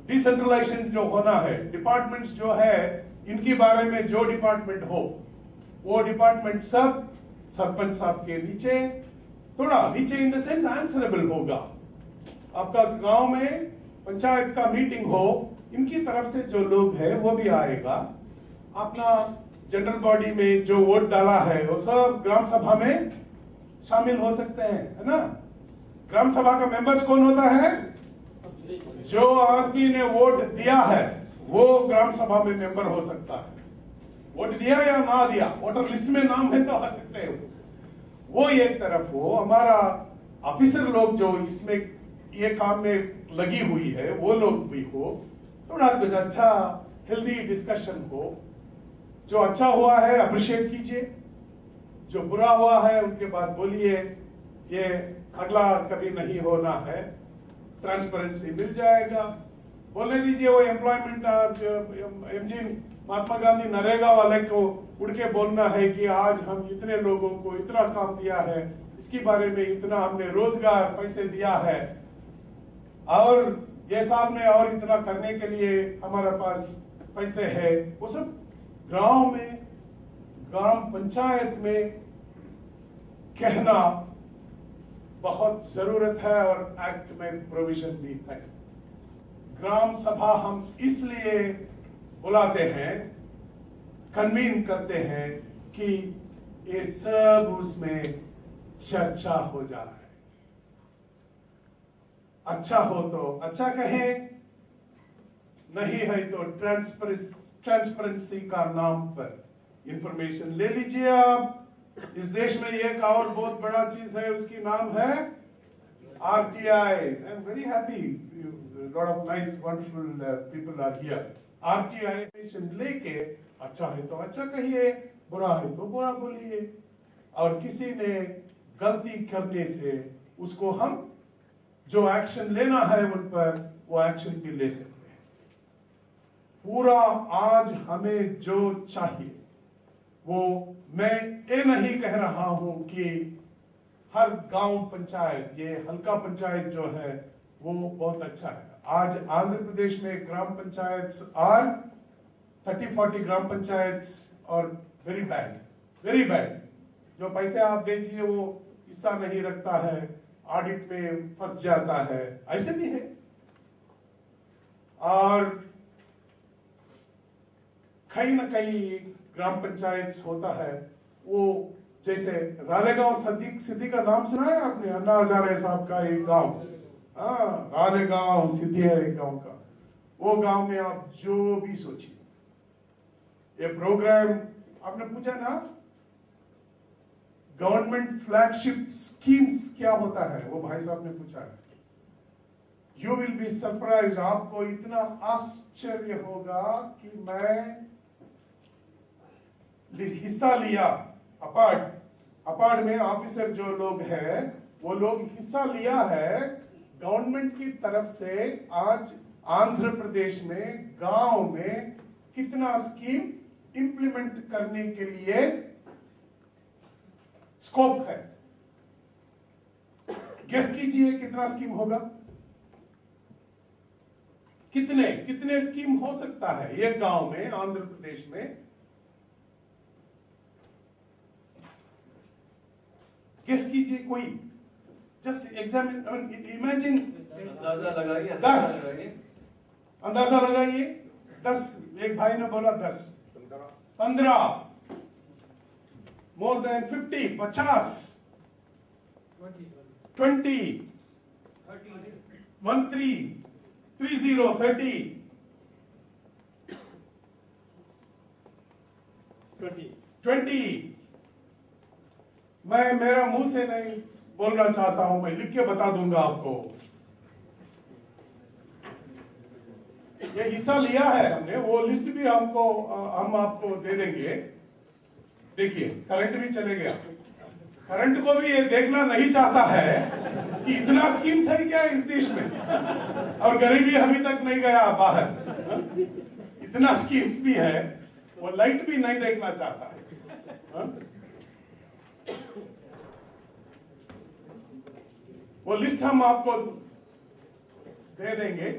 [SPEAKER 1] decentralisation जो होना है। डिपार्टमेंट्स जो है इनके बारे में जो डिपार्टमेंट हो वो डिपार्टमेंट सब सरपंच साहब के नीचे, थोड़ा नीचे इन द सेंस आंसरेबल होगा। आपका गांव में पंचायत का मीटिंग हो, इनकी तरफ से जो लोग है वो भी आएगा, अपना जनरल बॉडी में जो वोट डाला है वो सब ग्राम सभा में शामिल हो सकते हैं, है ना। ग्राम सभा का मेंबर्स कौन होता है? जो आदमी ने वोट दिया है वो ग्राम सभा में मेंबर हो सकता है। वोट दिया या ना दिया, वोटर लिस्ट में नाम है तो आ सकते हो। वो एक तरफ हो, हमारा ऑफिसर लोग जो इसमें ये काम में लगी हुई है वो लोग भी हो, थोड़ा कुछ अच्छा हेल्दी डिस्कशन हो। जो अच्छा हुआ है अप्रिशिएट कीजिए, जो बुरा हुआ है उनके बाद बोलिए ये अगला कभी नहीं होना है, ट्रांसपेरेंसी मिल जाएगा। बोलने दीजिए वो एम्प्लॉयमेंट महात्मा गांधी नरेगा वाले को उड़ के बोलना है कि आज हम इतने लोगों को इतना काम दिया है, इसके बारे में इतना हमने रोजगार पैसे दिया है, और ये साल में और इतना करने के लिए हमारे पास पैसे है। वो सब गांव में, ग्राम पंचायत में कहना बहुत जरूरत है और एक्ट में प्रोविजन भी है। ग्राम सभा हम इसलिए बुलाते हैं, कन्वीन करते हैं कि ये सब उसमें चर्चा हो जाए। अच्छा हो तो अच्छा कहें, नहीं है तो ट्रांसपेरेंसी का नाम पर इंफॉर्मेशन ले लीजिए आप। इस देश में एक और बहुत बड़ा चीज है, उसकी नाम है RTI. I am very happy, lot of nice wonderful people are here. RTI लेके अच्छा है तो अच्छा कहिए, बुरा है तो बुरा बोलिए, और किसी ने गलती करने से उसको हम जो एक्शन लेना है उन पर वो एक्शन भी ले सकते हैं। पूरा आज हमें जो चाहिए वो, मैं ये नहीं कह रहा हूं कि हर गांव पंचायत, ये हल्का पंचायत जो है वो बहुत अच्छा है। आज आंध्र प्रदेश में ग्राम पंचायत और 30-40 ग्राम पंचायत और वेरी बैड। जो पैसे आप भेजिए वो हिस्सा नहीं रखता है, ऑडिट में फंस जाता है, ऐसे भी है। और कहीं ना कहीं ग्राम पंचायत होता है वो, जैसे रालेगांव सिद्धि का नाम सुना है आपने? अन्ना हजारे साहब का एक गांव, रालेगांव सिद्धि है एक गांव का। वो गांव में आप जो भी सोचिए, ये प्रोग्राम आपने पूछा ना, गवर्नमेंट फ्लैगशिप स्कीम्स क्या होता है, वो भाई साहब ने पूछा है। यू विल बी सरप्राइज, आपको इतना आश्चर्य होगा कि मैं हिस्सा लिया। अपार्ट में ऑफिसर जो लोग हैं वो लोग हिस्सा लिया है गवर्नमेंट की तरफ से। आज आंध्र प्रदेश में गांव में कितना स्कीम इंप्लीमेंट करने के लिए स्कोप है, गेस कीजिए कितना स्कीम होगा, कितने स्कीम हो सकता है एक गांव में आंध्र प्रदेश में? गेस कीजिए कोई, जस्ट एग्जामिन, इमेजिन,
[SPEAKER 2] अंदाजा लगाइए।
[SPEAKER 1] 10 अंदाजा लगाइए। 10, एक भाई ने बोला 10, 15, मोर देन 50, 50, 20, 13, 30, 20। मैं मेरा मुंह से नहीं बोलना चाहता हूं, मैं लिख के बता दूंगा आपको। ये हिस्सा लिया है हमने, वो लिस्ट भी हम आपको दे देंगे। देखिए करंट भी चले गया, करंट को भी ये देखना नहीं चाहता है कि इतना स्कीम्स है क्या इस देश में, और गरीबी अभी तक नहीं गया बाहर, इतना स्कीम्स भी है, वो लाइट भी नहीं देखना चाहता है। वो लिस्ट हम आपको दे देंगे।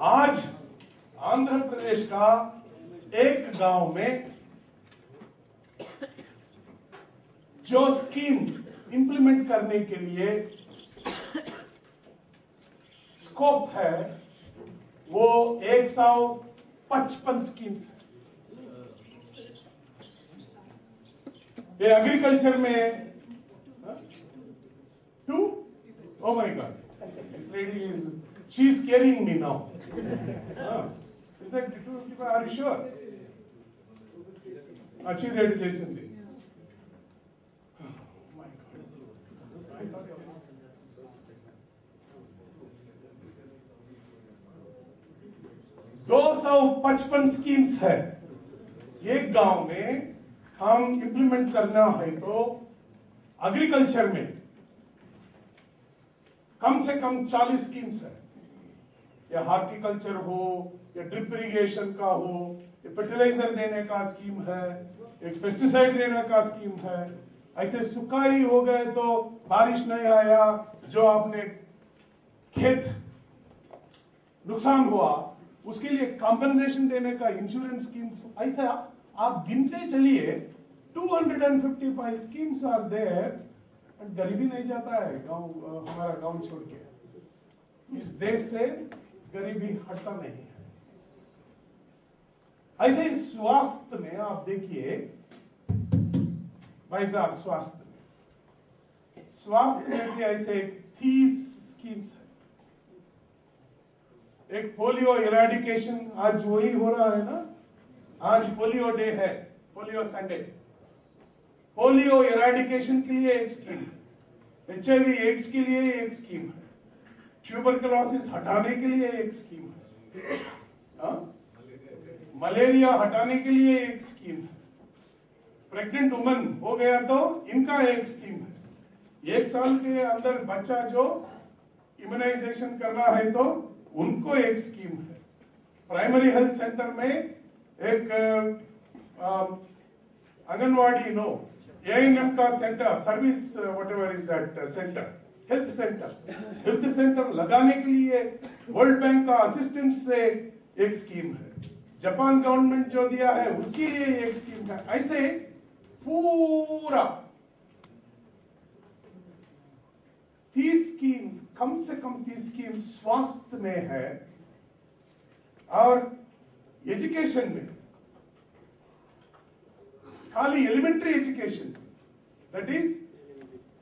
[SPEAKER 1] आज आंध्र प्रदेश का एक गांव में जो स्कीम इंप्लीमेंट करने के लिए स्कोप है वो 155 स्कीम्स है। ये एग्रीकल्चर में 2, oh my God, this lady she's carrying me now. Is that 255? Are you sure? अच्छी रेट చేసింది. Oh my God. I thought it was 255 schemes है। एक गांव में हम इंप्लीमेंट करना है तो एग्रीकल्चर में कम से कम 40 स्कीम्स है। या हार्टिकल्चर हो, या ड्रिप इरिगेशन का हो, या फर्टिलाइजर देने का स्कीम है, एक पेस्टिसाइड देने का स्कीम है। ऐसे सुखाई हो गए तो बारिश नहीं आया, जो आपने खेत नुकसान हुआ उसके लिए कॉम्पेंसेशन देने का इंश्योरेंस स्कीम्स। ऐसा आप गिनते चलिए 255 स्कीम्स आर देयर। गरीबी नहीं जाता है गांव, हमारा गांव छोड़ के। इस देश से गरीबी हटता नहीं है। ऐसे ही स्वास्थ्य में आप देखिए भाई साहब, स्वास्थ्य में भी ऐसे 30 स्कीम्स है। एक पोलियो इरेडिकेशन, आज वही हो रहा है ना, आज पोलियो डे है, पोलियो संडे। पोलियो इरेडिकेशन के लिए एक स्कीम है, HIV एड्स के लिए एक स्कीम है, ट्यूबरकुलोसिस हटाने के लिए एक स्कीम है, मलेरिया हटाने के लिए एक स्कीम है, प्रेग्नेंट वुमन हो गया तो इनका एक स्कीम है। 1 साल के अंदर बच्चा जो इम्यूनाइजेशन करना है तो उनको एक स्कीम है। प्राइमरी हेल्थ सेंटर में एक आंगनवाड़ी नो ANM का centre, service whatever is that centre, health centre लगाने के लिए वर्ल्ड बैंक का असिस्टेंस से एक स्कीम है। जापान गवर्नमेंट जो दिया है उसके लिए एक स्कीम है। ऐसे पूरा 30 स्कीम्स, कम से कम 30 स्कीम्स स्वास्थ्य में है। और एजुकेशन में खाली एलिमेंट्री एजुकेशन, दैट इज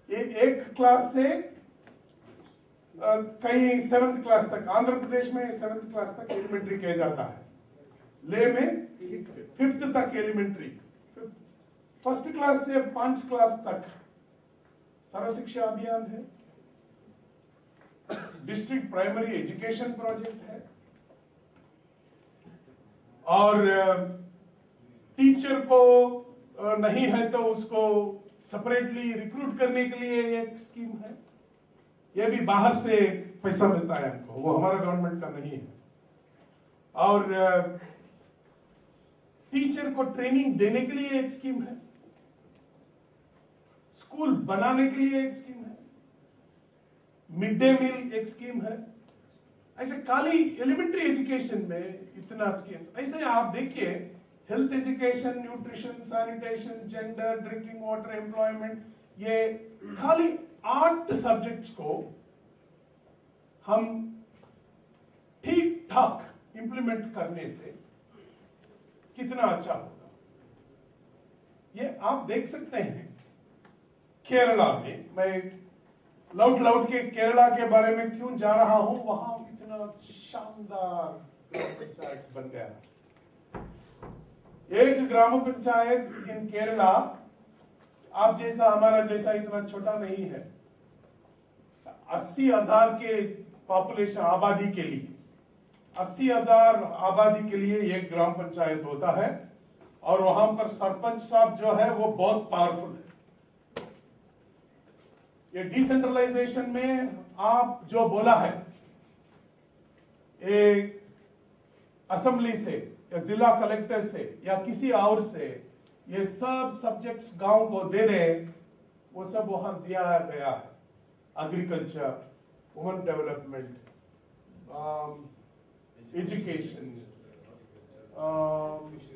[SPEAKER 1] एक क्लास से कई 7th क्लास तक, आंध्र प्रदेश में 7th क्लास तक एलिमेंट्री किया जाता है, ले में 5th तक एलिमेंट्री, 1st क्लास से 5 क्लास तक सर्व शिक्षा अभियान है, डिस्ट्रिक्ट प्राइमरी एजुकेशन प्रोजेक्ट है, और टीचर को नहीं है तो उसको सेपरेटली रिक्रूट करने के लिए एक स्कीम है। यह भी बाहर से पैसा मिलता है हमको, वो हमारा गवर्नमेंट का नहीं है। और टीचर को ट्रेनिंग देने के लिए एक स्कीम है, स्कूल बनाने के लिए एक स्कीम है, मिड डे मील एक स्कीम है। ऐसे खाली एलिमेंट्री एजुकेशन में इतना स्कीम। ऐसे आप देखिए health education, nutrition, sanitation, gender, drinking water, employment, ये खाली 8 सब्जेक्ट्स को हम ठीक ठाक इंप्लीमेंट करने से कितना अच्छा होगा ये आप देख सकते हैं। केरला में, मैं लौट के केरला के बारे में क्यों जा रहा हूं, वहां इतना शानदार ग्राम पंचायत बन गया। एक ग्राम पंचायत इन केरला, आप जैसा हमारा जैसा इतना छोटा नहीं है, 80,000 के पॉपुलेशन आबादी के लिए, 80,000 आबादी के लिए एक ग्राम पंचायत होता है। और वहां पर सरपंच साहब जो है वो बहुत पावरफुल है। ये डिसेंट्रलाइजेशन में आप जो बोला है, एक असेंबली से या जिला कलेक्टर से या किसी और से ये सब सब्जेक्ट्स गांव को दे दे, वो सब वहां दिया गया है। Agriculture, women development, education,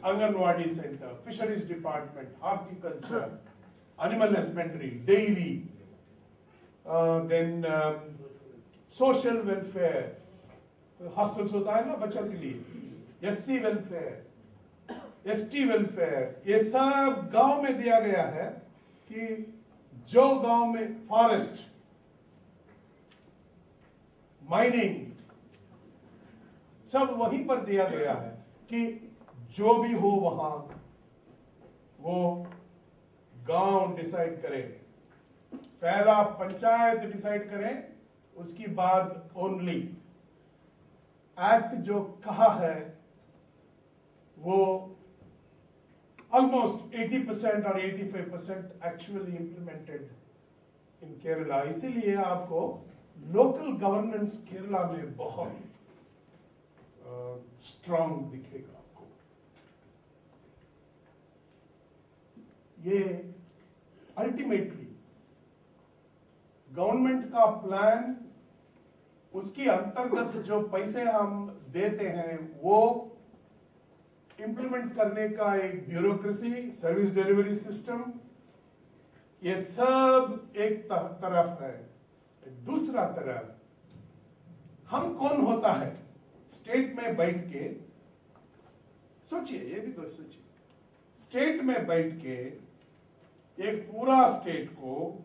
[SPEAKER 1] anganwadi centre, fisheries department, horticulture, animal husbandry, dairy, then social welfare, hostels होता है ना बच्चों के लिए, एससी वेलफेयर, एसटी वेलफेयर, ये सब गांव में दिया गया है कि जो गांव में फॉरेस्ट, माइनिंग, सब वहीं पर दिया गया है कि जो भी हो वहां वो गांव डिसाइड करे, पहला पंचायत डिसाइड करे, उसकी बाद ओनली एक्ट जो कहा है वो ऑलमोस्ट 80% और 85% एक्चुअली इंप्लीमेंटेड इन केरला। इसीलिए आपको लोकल गवर्नेंस केरला में बहुत स्ट्रांग दिखेगा आपको। ये अल्टीमेटली गवर्नमेंट का प्लान, उसकी अंतर्गत जो पैसे हम देते हैं वो इंप्लीमेंट करने का एक ब्यूरोक्रेसी, सर्विस डिलीवरी सिस्टम, ये सब एक तरफ है। दूसरा तरफ हम कौन होता है, स्टेट में बैठ के सोचिए, ये भी तो सोचिए, स्टेट में बैठ के एक पूरा स्टेट को,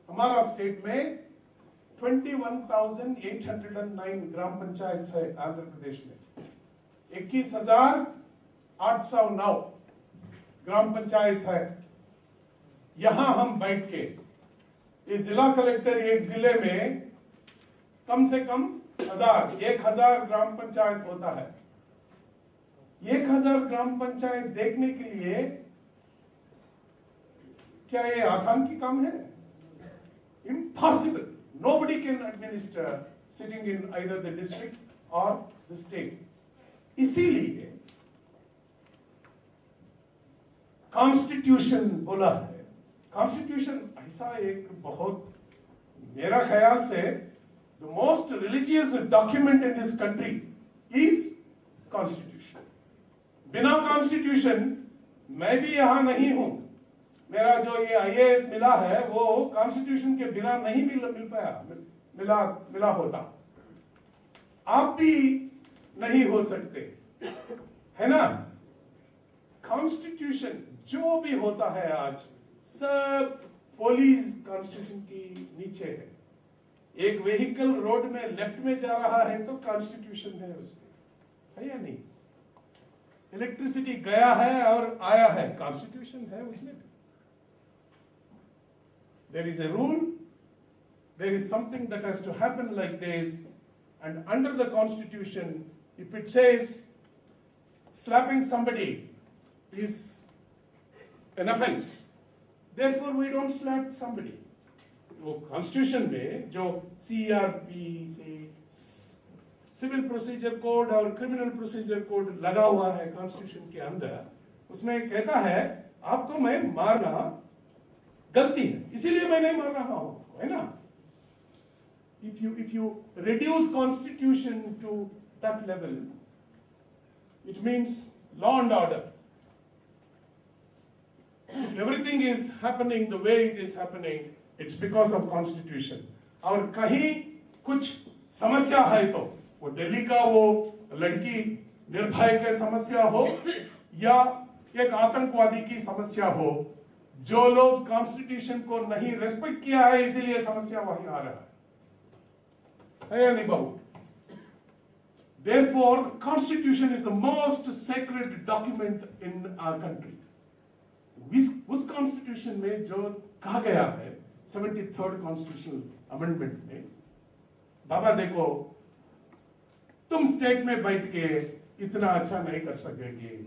[SPEAKER 1] हमारा स्टेट में 21,809 ग्राम पंचायत है आंध्र प्रदेश में, 21,809 ग्राम पंचायत है। यहां हम बैठ के, ये जिला कलेक्टर एक जिले में कम से कम 1,000 ग्राम पंचायत होता है। 1,000 ग्राम पंचायत देखने के लिए क्या ये आसान की काम है? Impossible. Nobody can administer sitting in either the district or the state. इसीलिए कॉन्स्टिट्यूशन बोला है। कॉन्स्टिट्यूशन ऐसा एक बहुत, मेरा ख्याल से the most religious document in this country is constitution. बिना कॉन्स्टिट्यूशन मैं भी यहां नहीं हूं, मेरा जो ये IAS मिला है वो कॉन्स्टिट्यूशन के बिना नहीं मिला होता। आप भी नहीं हो सकते, है ना? कॉन्स्टिट्यूशन जो भी होता है आज, सब पुलिस कॉन्स्टिट्यूशन की नीचे है। एक व्हीकल रोड में लेफ्ट में जा रहा है तो कॉन्स्टिट्यूशन है उसमें, है या नहीं? इलेक्ट्रिसिटी गया है और आया है, कॉन्स्टिट्यूशन है उसमें। There is a rule, there is something that has to happen like this, and under the constitution, if it says slapping somebody is an offense, therefore we don't slap somebody. वो constitution में जो CRPC, civil procedure code और criminal procedure code लगा हुआ है constitution के अंदर, उसमें कहता है आपको मैं मारना गलती है, इसीलिए मैं नहीं मार रहा हूं, है ना? If you reduce constitution to that level, it means law and order. If everything is happening the way it is happening, it's because of constitution. और कहीं कुछ समस्या है तो वो दिल्ली का वो लड़की निर्भय के समस्या हो या एक आतंकवादी की समस्या हो, जो लोग कॉन्स्टिट्यूशन को नहीं रेस्पेक्ट किया है इसीलिए समस्या वहीं आ रहा है या नहीं बाबू? Therefore, the Constitution is the most sacred document in our country. उस कॉन्स्टिट्यूशन में जो कहा गया है 73rd कॉन्स्टिट्यूशनल अमेंडमेंट में, बाबा देखो तुम स्टेट में बैठ के इतना अच्छा नहीं कर सकेंगे,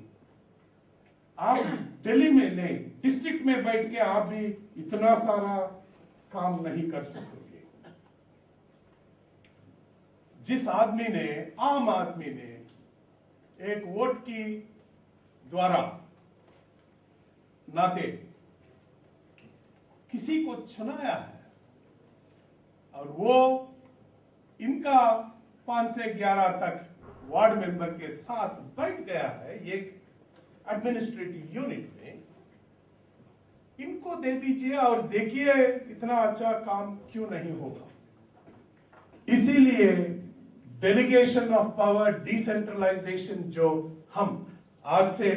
[SPEAKER 1] आप दिल्ली में नहीं, डिस्ट्रिक्ट में बैठ के आप भी इतना सारा काम नहीं कर सकोगे। जिस आदमी ने, आम आदमी ने एक वोट की द्वारा नाते किसी को चुनाया है और वो इनका 5 से 11 तक वार्ड मेंबर के साथ बैठ गया है एक एडमिनिस्ट्रेटिव यूनिट में, इनको दे दीजिए और देखिए इतना अच्छा काम क्यों नहीं होगा। इसीलिए डेलीगेशन ऑफ पावर, डिसेंट्रलाइजेशन जो हम आज से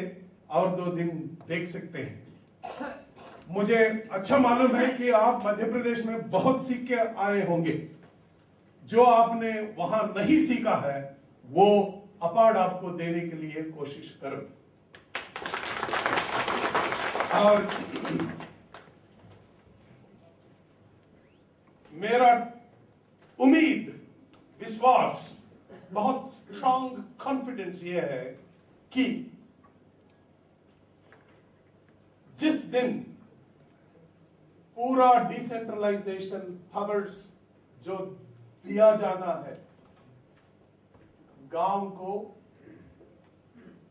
[SPEAKER 1] और 2 दिन देख सकते हैं। मुझे अच्छा मालूम है कि आप मध्य प्रदेश में बहुत सीख के आए होंगे। जो आपने वहां नहीं सीखा है वो अपार्ड आपको देने के लिए कोशिश करो। और मेरा उम्मीद, विश्वास, बहुत स्ट्रांग कॉन्फिडेंस ये है कि जिस दिन पूरा डिसेंट्रलाइजेशन पावर्स जो दिया जाना है, गांव को,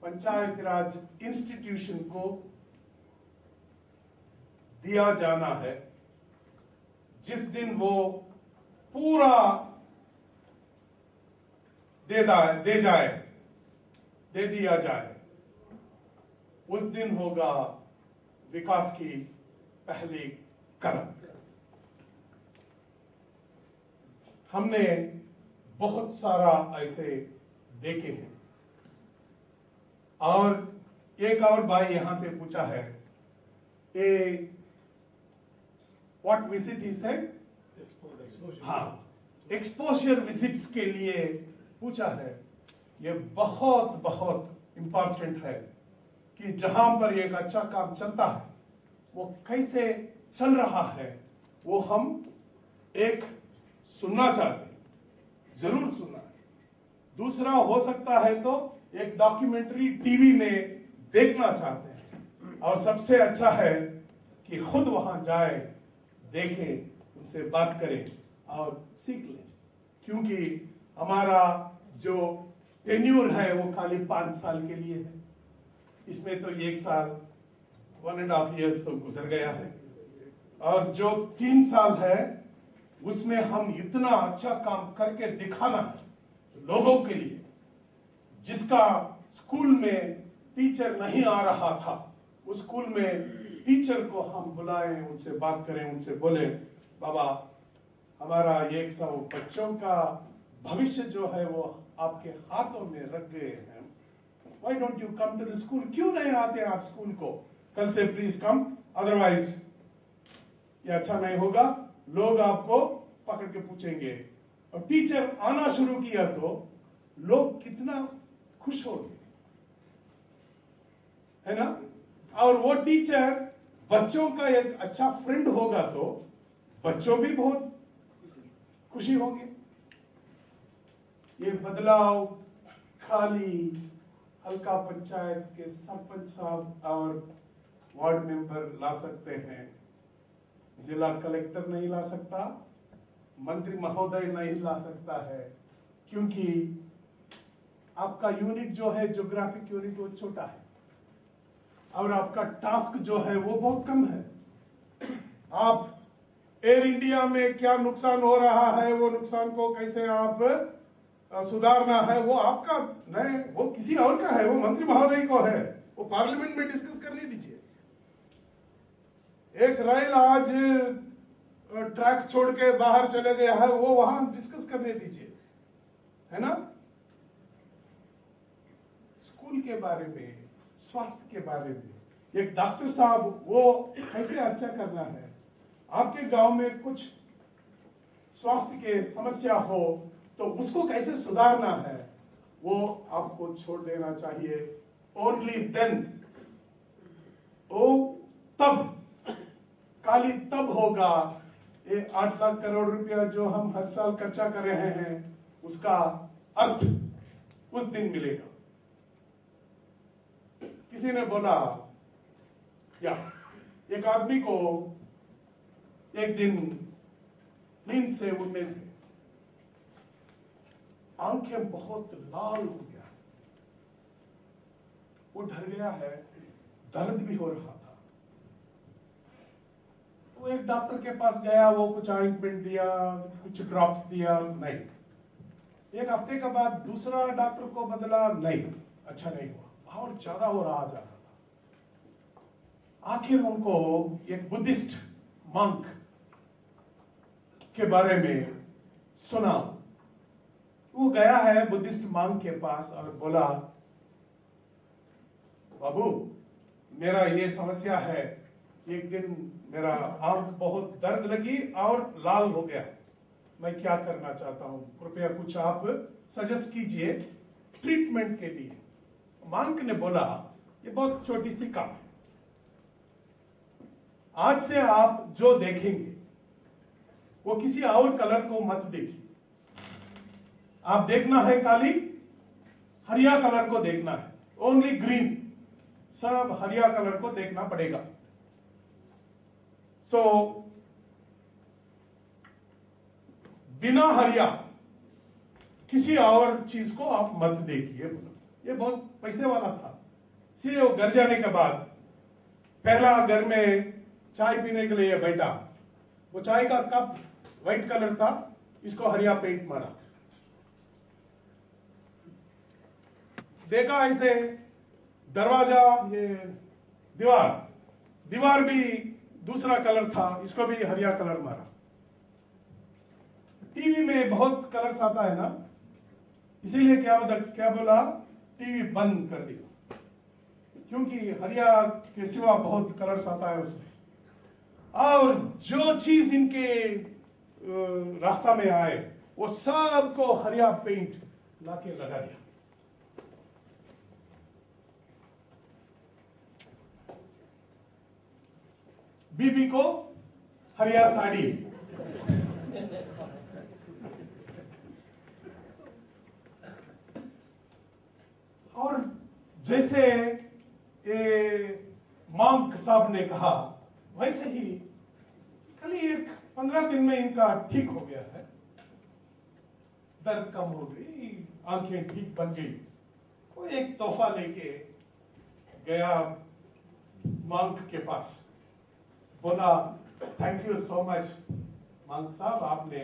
[SPEAKER 1] पंचायत राज इंस्टीट्यूशन को दिया जाना है, जिस दिन वो पूरा दे दिया जाए, उस दिन होगा विकास की पहली कदम। हमने बहुत सारा ऐसे देखे हैं। और एक और भाई यहां से पूछा है, व्हाट विजिट ही सेड, हाँ, एक्सपोजर विजिट्स के लिए पूछा है। ये बहुत बहुत इंपॉर्टेंट है कि जहां पर एक अच्छा काम चलता है वो कैसे चल रहा है वो हम एक सुनना चाहते हैं, जरूर सुनना है। दूसरा हो सकता है तो एक डॉक्यूमेंट्री टीवी में देखना चाहते हैं। और सबसे अच्छा है कि खुद वहां जाए, देखें, उनसे बात करें और सीख लें। क्योंकि हमारा जो टेन्यूर है वो खाली 5 साल के लिए है। इसमें तो 1 साल, 1.5 years तो गुजर गया है। और जो 3 साल है उसमें हम इतना अच्छा काम करके दिखाना है लोगों के लिए। जिसका स्कूल में टीचर नहीं आ रहा था, उस स्कूल में टीचर को हम बुलाएं, उनसे बात करें, उनसे बोले, बाबा हमारा 100 बच्चों का भविष्य जो है वो आपके हाथों में रख गए हैं। Why don't you come to the school? क्यों नहीं आते आप स्कूल को? कल से प्लीज कम, अदरवाइज ये अच्छा नहीं होगा। लोग आपको पकड़ के पूछेंगे। और टीचर आना शुरू किया तो लोग कितना खुश हो गए, है ना? और वो टीचर बच्चों का एक अच्छा फ्रेंड होगा तो बच्चों भी बहुत खुशी होंगे। ये बदलाव खाली हल्का पंचायत के सरपंच साहब और वार्ड मेंबर ला सकते हैं। जिला कलेक्टर नहीं ला सकता, मंत्री महोदय नहीं ला सकता है, क्योंकि आपका यूनिट जो है, ज्योग्राफिक यूनिट, वो छोटा है और आपका टास्क जो है वो बहुत कम है। आप एयर इंडिया में क्या नुकसान हो रहा है, वो नुकसान को कैसे आप सुधारना है, वो आपका नहीं, वो किसी और का है, वो मंत्री महोदय को है। वो पार्लियामेंट में डिस्कस करने दीजिए। एक रेल आज ट्रैक छोड़ के बाहर चले गया है, वो वहां डिस्कस करने दीजिए, है ना? स्कूल के बारे में, स्वास्थ्य के बारे में, एक डॉक्टर साहब वो कैसे अच्छा करना है। आपके गांव में कुछ स्वास्थ्य के समस्या हो तो उसको कैसे सुधारना है, वो आपको छोड़ देना चाहिए। ओनली देन, वो तब, खाली तब होगा ये 8 लाख करोड़ रुपया जो हम हर साल खर्चा कर रहे हैं उसका अर्थ उस दिन मिलेगा। किसी ने बोला, या एक आदमी को एक दिन नींद से उठने से आंखें बहुत लाल हो गया, वो डर गया है, दर्द भी हो रहा था। वो एक डॉक्टर के पास गया, वो कुछ ऑइंटमेंट दिया, कुछ ड्रॉप्स दिया, नहीं। एक हफ्ते के बाद दूसरा डॉक्टर को बदला, नहीं, अच्छा नहीं हुआ, और ज्यादा हो रहा जा रहा था। आखिर उनको एक बुद्धिस्ट मंक के बारे में सुना। वो गया है बुद्धिस्ट मंक के पास और बोला, बाबू मेरा ये समस्या है, एक दिन मेरा आंख बहुत दर्द लगी और लाल हो गया, मैं क्या करना चाहता हूं, कृपया कुछ आप सजेस्ट कीजिए ट्रीटमेंट के लिए। मंक ने बोला, ये बहुत छोटी सी काम है, आज से आप जो देखेंगे वो किसी और कलर को मत देखिए, आप देखना है काली हरिया कलर को देखना है, ओनली ग्रीन, सब हरिया कलर को देखना पड़ेगा। सो बिना हरिया किसी और चीज को आप मत देखिए। ये बहुत पैसे वाला था, इसलिए वो घर जाने के बाद पहला घर में चाय पीने के लिए बैठा, वो चाय का कप व्हाइट कलर था, इसको हरिया पेंट मारा, देखा ऐसे दरवाजा, ये दीवार भी दूसरा कलर था, इसको भी हरिया कलर मारा। टीवी में बहुत कलर्स आता है ना, इसीलिए क्या बोला, टीवी बंद कर दिया, क्योंकि हरिया के सिवा बहुत कलर्स आता है उसमें। और जो चीज इनके रास्ता में आए वो सबको हरिया पेंट लाके लगा दिया। बीबी को हरिया साड़ी, और जैसे मंक साहब ने कहा वैसे ही खाली 15 दिन में इनका ठीक हो गया है, दर्द कम हो गई, आंखें ठीक बन गई। वो एक तोहफा लेके गया मंक के पास, बोला thank you so much monk साहब, आपने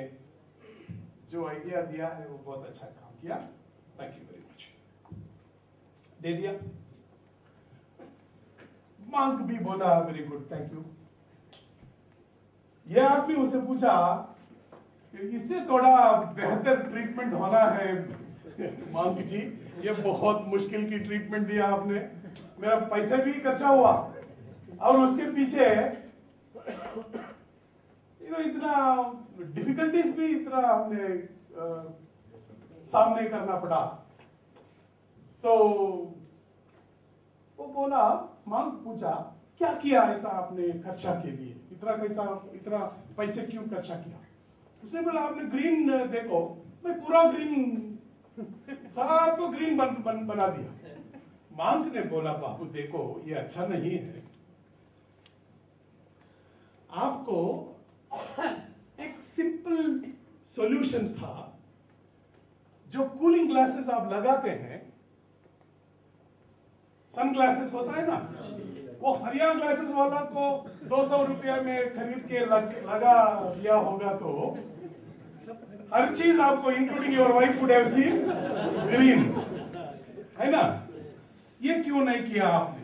[SPEAKER 1] जो आइडिया दिया है वो बहुत अच्छा काम किया, थैंक यू वेरी मच। दे दिया। मंक भी बोला वेरी गुड, थैंक यू। यह आदमी उसे पूछा इससे थोड़ा बेहतर ट्रीटमेंट होना है मंक जी, ये बहुत मुश्किल की ट्रीटमेंट दिया आपने, मेरा पैसा भी खर्चा हुआ और उसके पीछे इतना डिफिकल्टीज भी इतना हमने सामने करना पड़ा। तो वो बोला, मंक पूछा क्या किया ऐसा आपने खर्चा के लिए, इतना पैसे क्यों खर्चा किया? उसने बोला आपने ग्रीन देखो, मैं पूरा ग्रीन सबको ग्रीन बना दिया। मंक ने बोला बाबू देखो ये अच्छा नहीं है, आपको एक सिंपल सॉल्यूशन था, जो कूलिंग ग्लासेस आप लगाते हैं, सन ग्लासेस होता है ना, वो हरिया ग्लासेस वाला को 200 रुपया में खरीद के लगा दिया होगा तो हर चीज आपको including your wife would have seen green, है ना? ये क्यों नहीं किया आपने?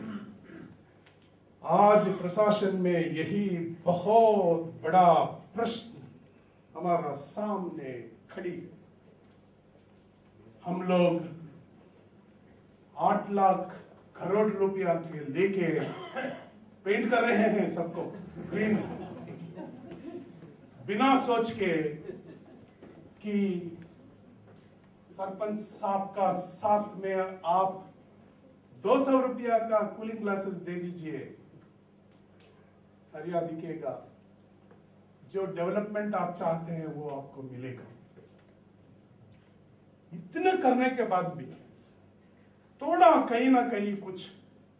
[SPEAKER 1] आज प्रशासन में यही बहुत बड़ा प्रश्न हमारा सामने खड़ी है। हम लोग 8 लाख करोड़ रुपया के लेके पेंट कर रहे हैं सबको ग्रीन, बिना सोच के कि सरपंच साहब का साथ में आप 200 रुपया का कूलिंग ग्लासेस दे दीजिए, हरिया दिखेगा, जो डेवलपमेंट आप चाहते हैं वो आपको मिलेगा। इतने करने के बाद भी थोड़ा कहीं ना कहीं कुछ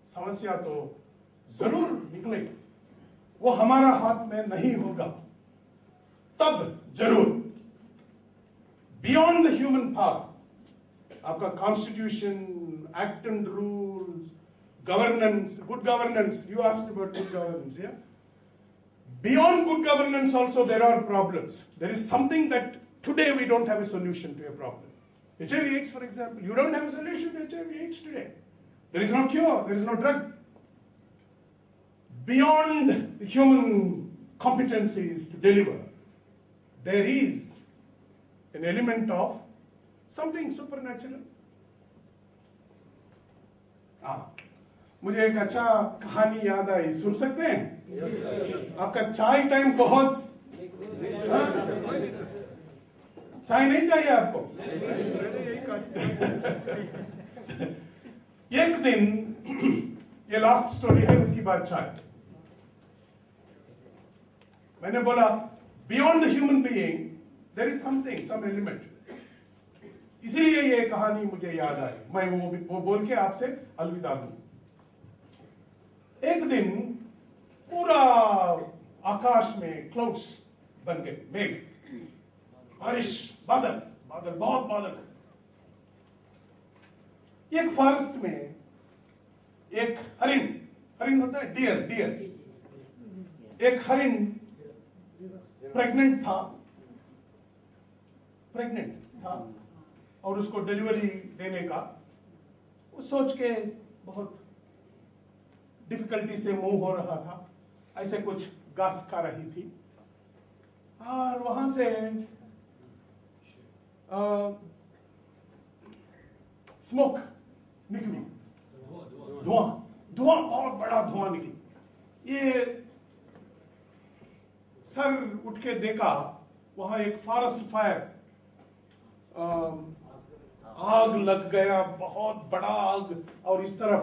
[SPEAKER 1] समस्या तो जरूर निकलेगी, वो हमारा हाथ में नहीं होगा, तब जरूर बियॉन्ड द ह्यूमन पावर आपका constitution, act and rules, governance, good governance, you asked about good governance, या beyond good governance also there are problems. There is something that today we don't have a solution to a problem. HIV/AIDS, for example, you don't have a solution to HIV/AIDS today. There is no cure, there is no drug. beyond the human competencies to deliver, there is an element of something supernatural. मुझे एक अच्छा कहानी याद आई, सुन सकते हैं? आपका चाय time बहुत, चाय नहीं चाहिए आपको? एक दिन, ये लास्ट स्टोरी है, उसकी बाद चाय। मैंने बोला beyond the human being there is something, some element, इसीलिए ये कहानी मुझे याद आई। मैं वो बोल के आपसे अलविदा हूं। एक दिन पूरा आकाश में क्लाउड्स बन गए, मेघ, बारिश, बादल, बादल, बहुत बादल। एक फॉरेस्ट में एक हरिण, हरिण होता है डियर, डियर, एक हरिण प्रेग्नेंट था और उसको डिलीवरी देने का वो सोच के बहुत डिफिकल्टी से मूव हो रहा था। ऐसे कुछ घास खा रही थी और वहां से स्मोक निकली, धुआं, बहुत बड़ा धुआं निकली। ये सर उठ के देखा, वहां एक फॉरेस्ट फायर, आग लग गया, बहुत बड़ा आग, और इस तरफ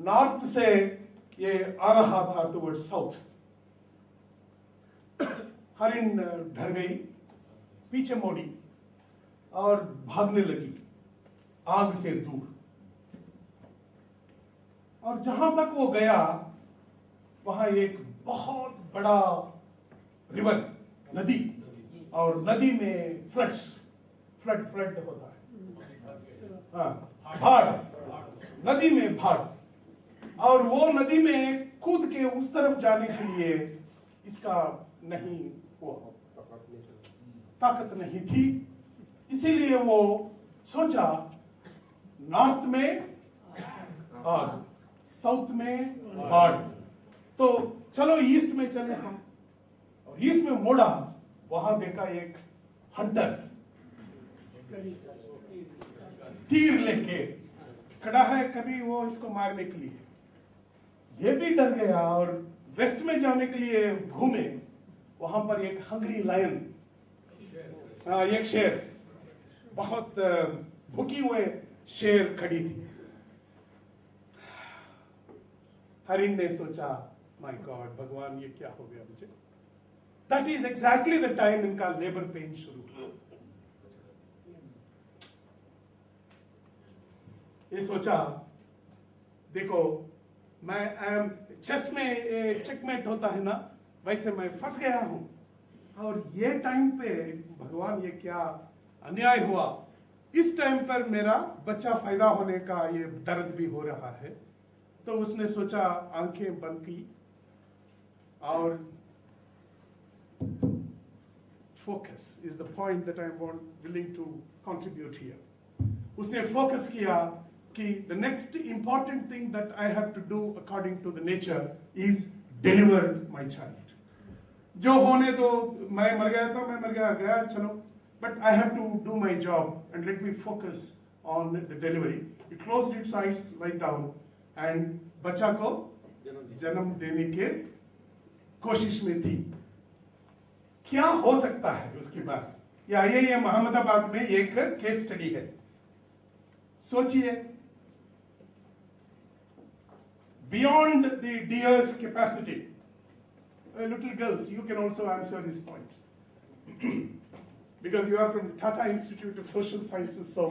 [SPEAKER 1] नॉर्थ से ये आ रहा था टुवर्ड साउथ। हरिण डर गई, पीछे मोड़ी और भागने लगी आग से दूर। और जहां तक वो गया वहां एक बहुत बड़ा रिवर, नदी, और नदी में फ्लड होता है, बाढ़, नदी में बाढ़। और वो नदी में कूद के उस तरफ जाने के लिए इसका नहीं, वो ताकत नहीं थी। इसीलिए वो सोचा नॉर्थ में आग, साउथ में बाढ़, तो चलो ईस्ट में चले हम। और ईस्ट में मोड़ा, वहां देखा एक हंटर तीर लेके खड़ा है, कभी वो इसको मारने के लिए। ये भी डर गया और वेस्ट में जाने के लिए घूमे। वहां पर एक हंग्री लायन, एक शेर, बहुत भूखी हुए शेर खड़ी थी। हरिण ने सोचा, माय गॉड, भगवान ये क्या हो गया मुझे। That is exactly the time इनका लेबर पेन शुरू हुआ। ये सोचा, देखो मैं चेस में चेकमेट होता है ना, वैसे मैं फंस गया हूं। और ये टाइम पे भगवान ये क्या अन्याय हुआ। इस टाइम पर मेरा बच्चा पैदा होने का ये दर्द भी हो रहा है। तो उसने सोचा, आंखें बंद की और focus is the point that I want willing to contribute here. उसने फोकस किया कि the next important thing that I have to do according to the nature is deliver my child. जो होने तो, मैं मर गया तो मैं मर गया, चलो, but I have to do my job and let me focus on the delivery. It closed its eyes, light down, and बच्चा को जन्म देने के कोशिश में थी। क्या हो सकता है उसके बाद? ये अहमदाबाद में एक केस स्टडी है। सोचिए, beyond the deer's capacity, little girls, you can also answer this point because you are from the Tata Institute of Social Sciences. So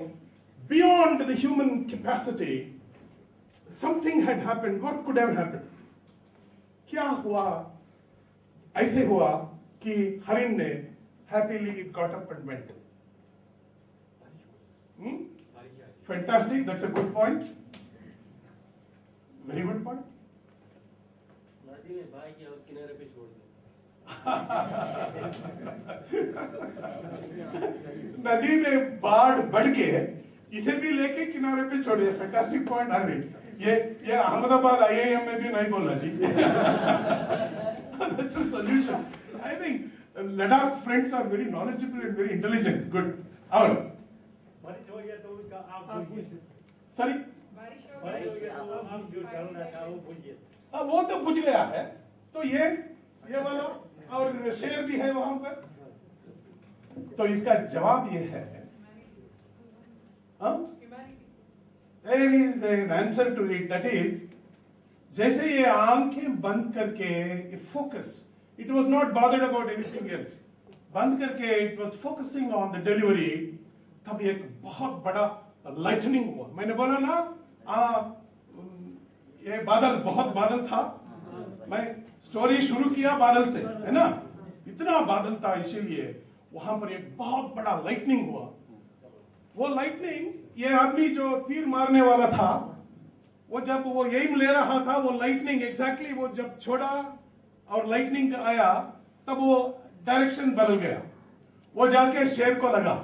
[SPEAKER 1] beyond the human capacity, something had happened. What could have happened? क्या हुआ? ऐसे हुआ कि हरिण ने happily it got up and went. Fantastic, that's a good point. Very good point.
[SPEAKER 2] नदी में भाई के और किनारे पे छोड़ दे।
[SPEAKER 1] नदी में बाढ़ बढ़ के इसे भी लेके किनारे पे छोड़े। फैंटास्टिक पॉइंट, ये अहमदाबाद IIM में भी नहीं बोला जी। That's a solution. I think Ladakh friends are very knowledgeable and very intelligent. Good. और
[SPEAKER 2] बारिश हो गया तो उसका आप भूलिए।
[SPEAKER 1] सॉरी
[SPEAKER 2] बारिश हो गया तो आप जो करना था वो भूलिए।
[SPEAKER 1] वो तो बुझ गया है। तो ये वाला और शेर भी है वहां पर। तो इसका जवाब ये है, there is an answer to it, that is, जैसे ये आंखें बंद करके focus, it was not bothered about anything else, बंद करके it was focusing on the delivery, तब एक बहुत बड़ा लाइटनिंग हुआ। मैंने बोला ना ये बहुत बादल था। मैं स्टोरी शुरू किया बादल से, है ना, इतना बादल था, इसीलिए वहां पर एक बहुत बड़ा लाइटनिंग हुआ। वो लाइटनिंग, ये आदमी जो तीर मारने वाला था, वो जब वो एम ले रहा था, वो लाइटनिंग एग्जैक्टली वो जब छोड़ा और लाइटनिंग आया, तब वो डायरेक्शन बदल गया। वो जाके शेर को लगा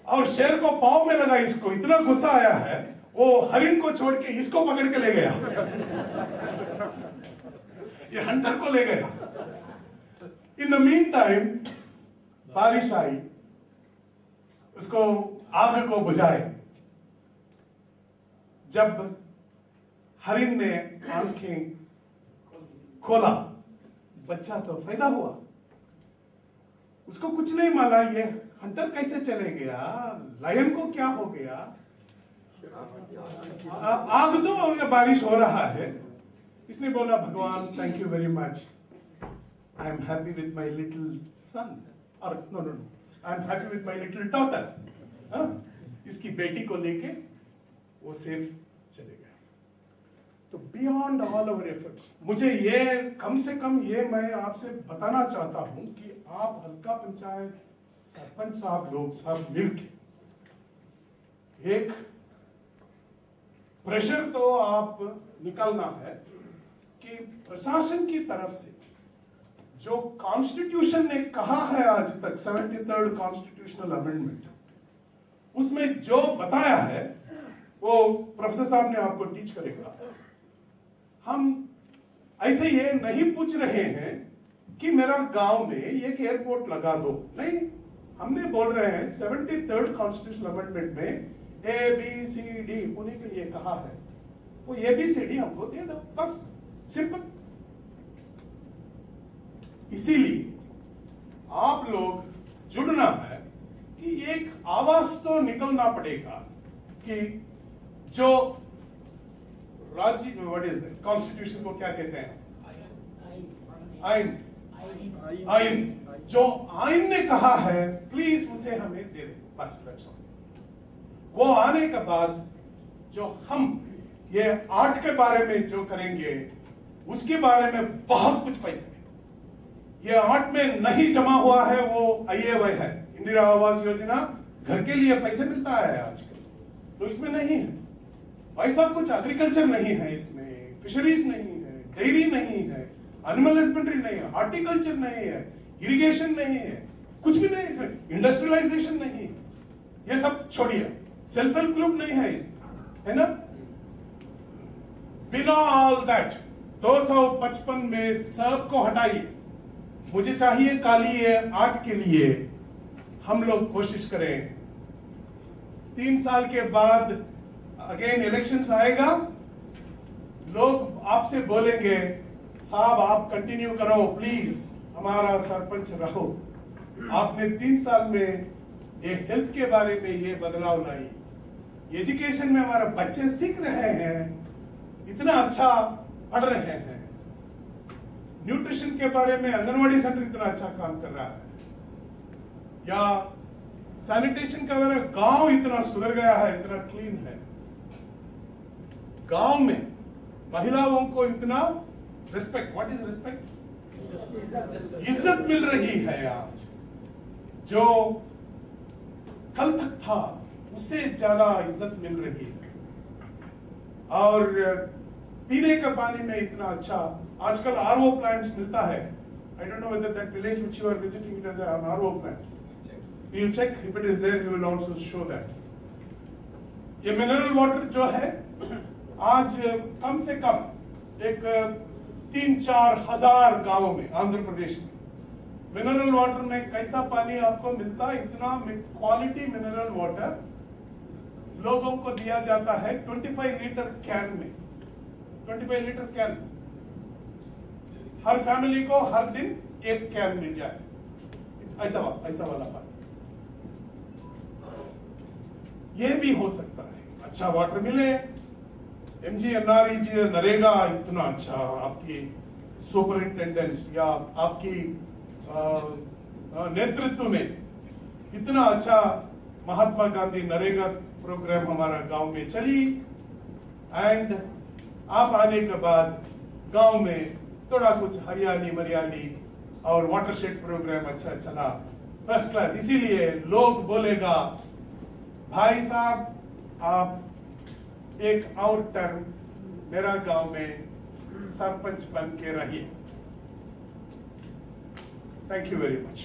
[SPEAKER 1] और शेर को पाँव में लगा। इसको इतना गुस्सा आया है, वो हरिण को छोड़ के इसको पकड़ के ले गया। ये हंटर को ले गया। इन द मीन टाइम बारिश आई, उसको आग को बुझाए। जब हरिण ने आंखें खोला, बच्चा तो पैदा हुआ। उसको कुछ नहीं माला, ये हंटर कैसे चले गया, लायन को क्या हो गया। आग तो और बारिश हो रहा है। इसने बोला, भगवान thank you very much, I am happy with my little son, और no, I am happy with my little daughter. इसकी बेटी को लेके वो सेफ चले गए। तो बियॉन्ड ऑल अवर एफर्ट्स, मुझे ये कम से कम ये मैं आपसे बताना चाहता हूं कि आप हल्का पंचायत सरपंच साहब लोग सब मिलकर एक प्रेशर तो आप निकालना है कि प्रशासन की तरफ से जो कॉन्स्टिट्यूशन ने कहा है आज तक, 73rd कॉन्स्टिट्यूशनल अमेंडमेंट, उसमें जो बताया है वो प्रोफेसर साहब ने आपको टीच करेगा। हम ऐसे ये नहीं पूछ रहे हैं कि मेरा गांव में एक एयरपोर्ट लगा दो, नहीं, हमने बोल रहे हैं 73rd कॉन्स्टिट्यूशनल अमेंडमेंट में ABCD होने के लिए कहा है, वो ABCD हमको दे दो, बस, सिंपल। इसीलिए आप लोग जुड़ना है कि एक आवाज तो निकलना पड़ेगा कि जो राज्य, व्हाट इज दैट, कॉन्स्टिट्यूशन को क्या कहते हैं, आइन, जो आइन ने कहा है प्लीज उसे हमें दे दे, बस, दैट्स ऑल। वो आने के बाद जो हम ये आर्ट के बारे में जो करेंगे, उसके बारे में बहुत कुछ पैसे है। ये आर्ट में नहीं जमा हुआ है, वो IAY है, इंदिरा आवास योजना, घर के लिए पैसे मिलता है आजकल, तो इसमें नहीं है ऐसा कुछ। एग्रीकल्चर नहीं है इसमें, फिशरीज नहीं है, डेयरी नहीं है, एनिमल हस्बेंड्री नहीं है, हॉर्टिकल्चर नहीं है, इरिगेशन नहीं है, कुछ भी नहीं इसमें, इंडस्ट्रियलाइजेशन नहीं है, ये सब छोड़िए। सेल्फ हेल्प ग्रुप नहीं है इसमें, है ना। बिना ऑल दैट 255 में सबको हटाइए। मुझे चाहिए काली आर्ट के लिए हम लोग कोशिश करें। 3 साल के बाद अगेन इलेक्शंस आएगा, लोग आपसे बोलेंगे, साहब आप कंटिन्यू करो, प्लीज हमारा सरपंच रहो। आपने 3 साल में ये हेल्थ के बारे में ये बदलाव लाई, एजुकेशन में हमारे बच्चे सीख रहे हैं, इतना अच्छा पढ़ रहे हैं, न्यूट्रिशन के बारे में आंगनवाड़ी सेंटर इतना अच्छा काम कर रहा है, या सैनिटेशन का बारे में गांव इतना सुधर गया है, इतना क्लीन है, गांव में महिलाओं को इतना रिस्पेक्ट, व्हाट इज रिस्पेक्ट, इज्जत मिल रही है आज, जो कल तक था उससे ज्यादा इज्जत मिल रही है। और पीने का पानी में इतना अच्छा आजकल RO प्लांट्स मिलता है। I don't know whether that village which you are visiting it has an RO plant. You check if it is there, you will also show that. ये मिनरल वाटर जो है आज कम से कम एक 3-4 हजार गांवों में आंध्र प्रदेश में मिनरल वाटर में कैसा पानी आपको मिलता है, इतना क्वालिटी मिनरल वाटर लोगों को दिया जाता है 25 लीटर कैन में। 25 लीटर कैन, हर फैमिली को हर दिन एक कैन मिल जाए, ऐसा वाला पानी। ये भी हो सकता है, अच्छा वाटर मिले। MGNREG नरेगा इतना अच्छा, आपकी सुपरिंटेंडेंस या आपकी नेतृत्व में इतना अच्छा महात्मा गांधी नरेगा प्रोग्राम हमारा गांव में चली, एंड आप आने के बाद गांव में थोड़ा कुछ हरियाली और वाटरशेड प्रोग्राम अच्छा चला, फर्स्ट क्लास। इसीलिए लोग बोलेगा भाई साहब आप एक और टर्म मेरा गांव में सरपंच बन के रहिए। Thank you very much.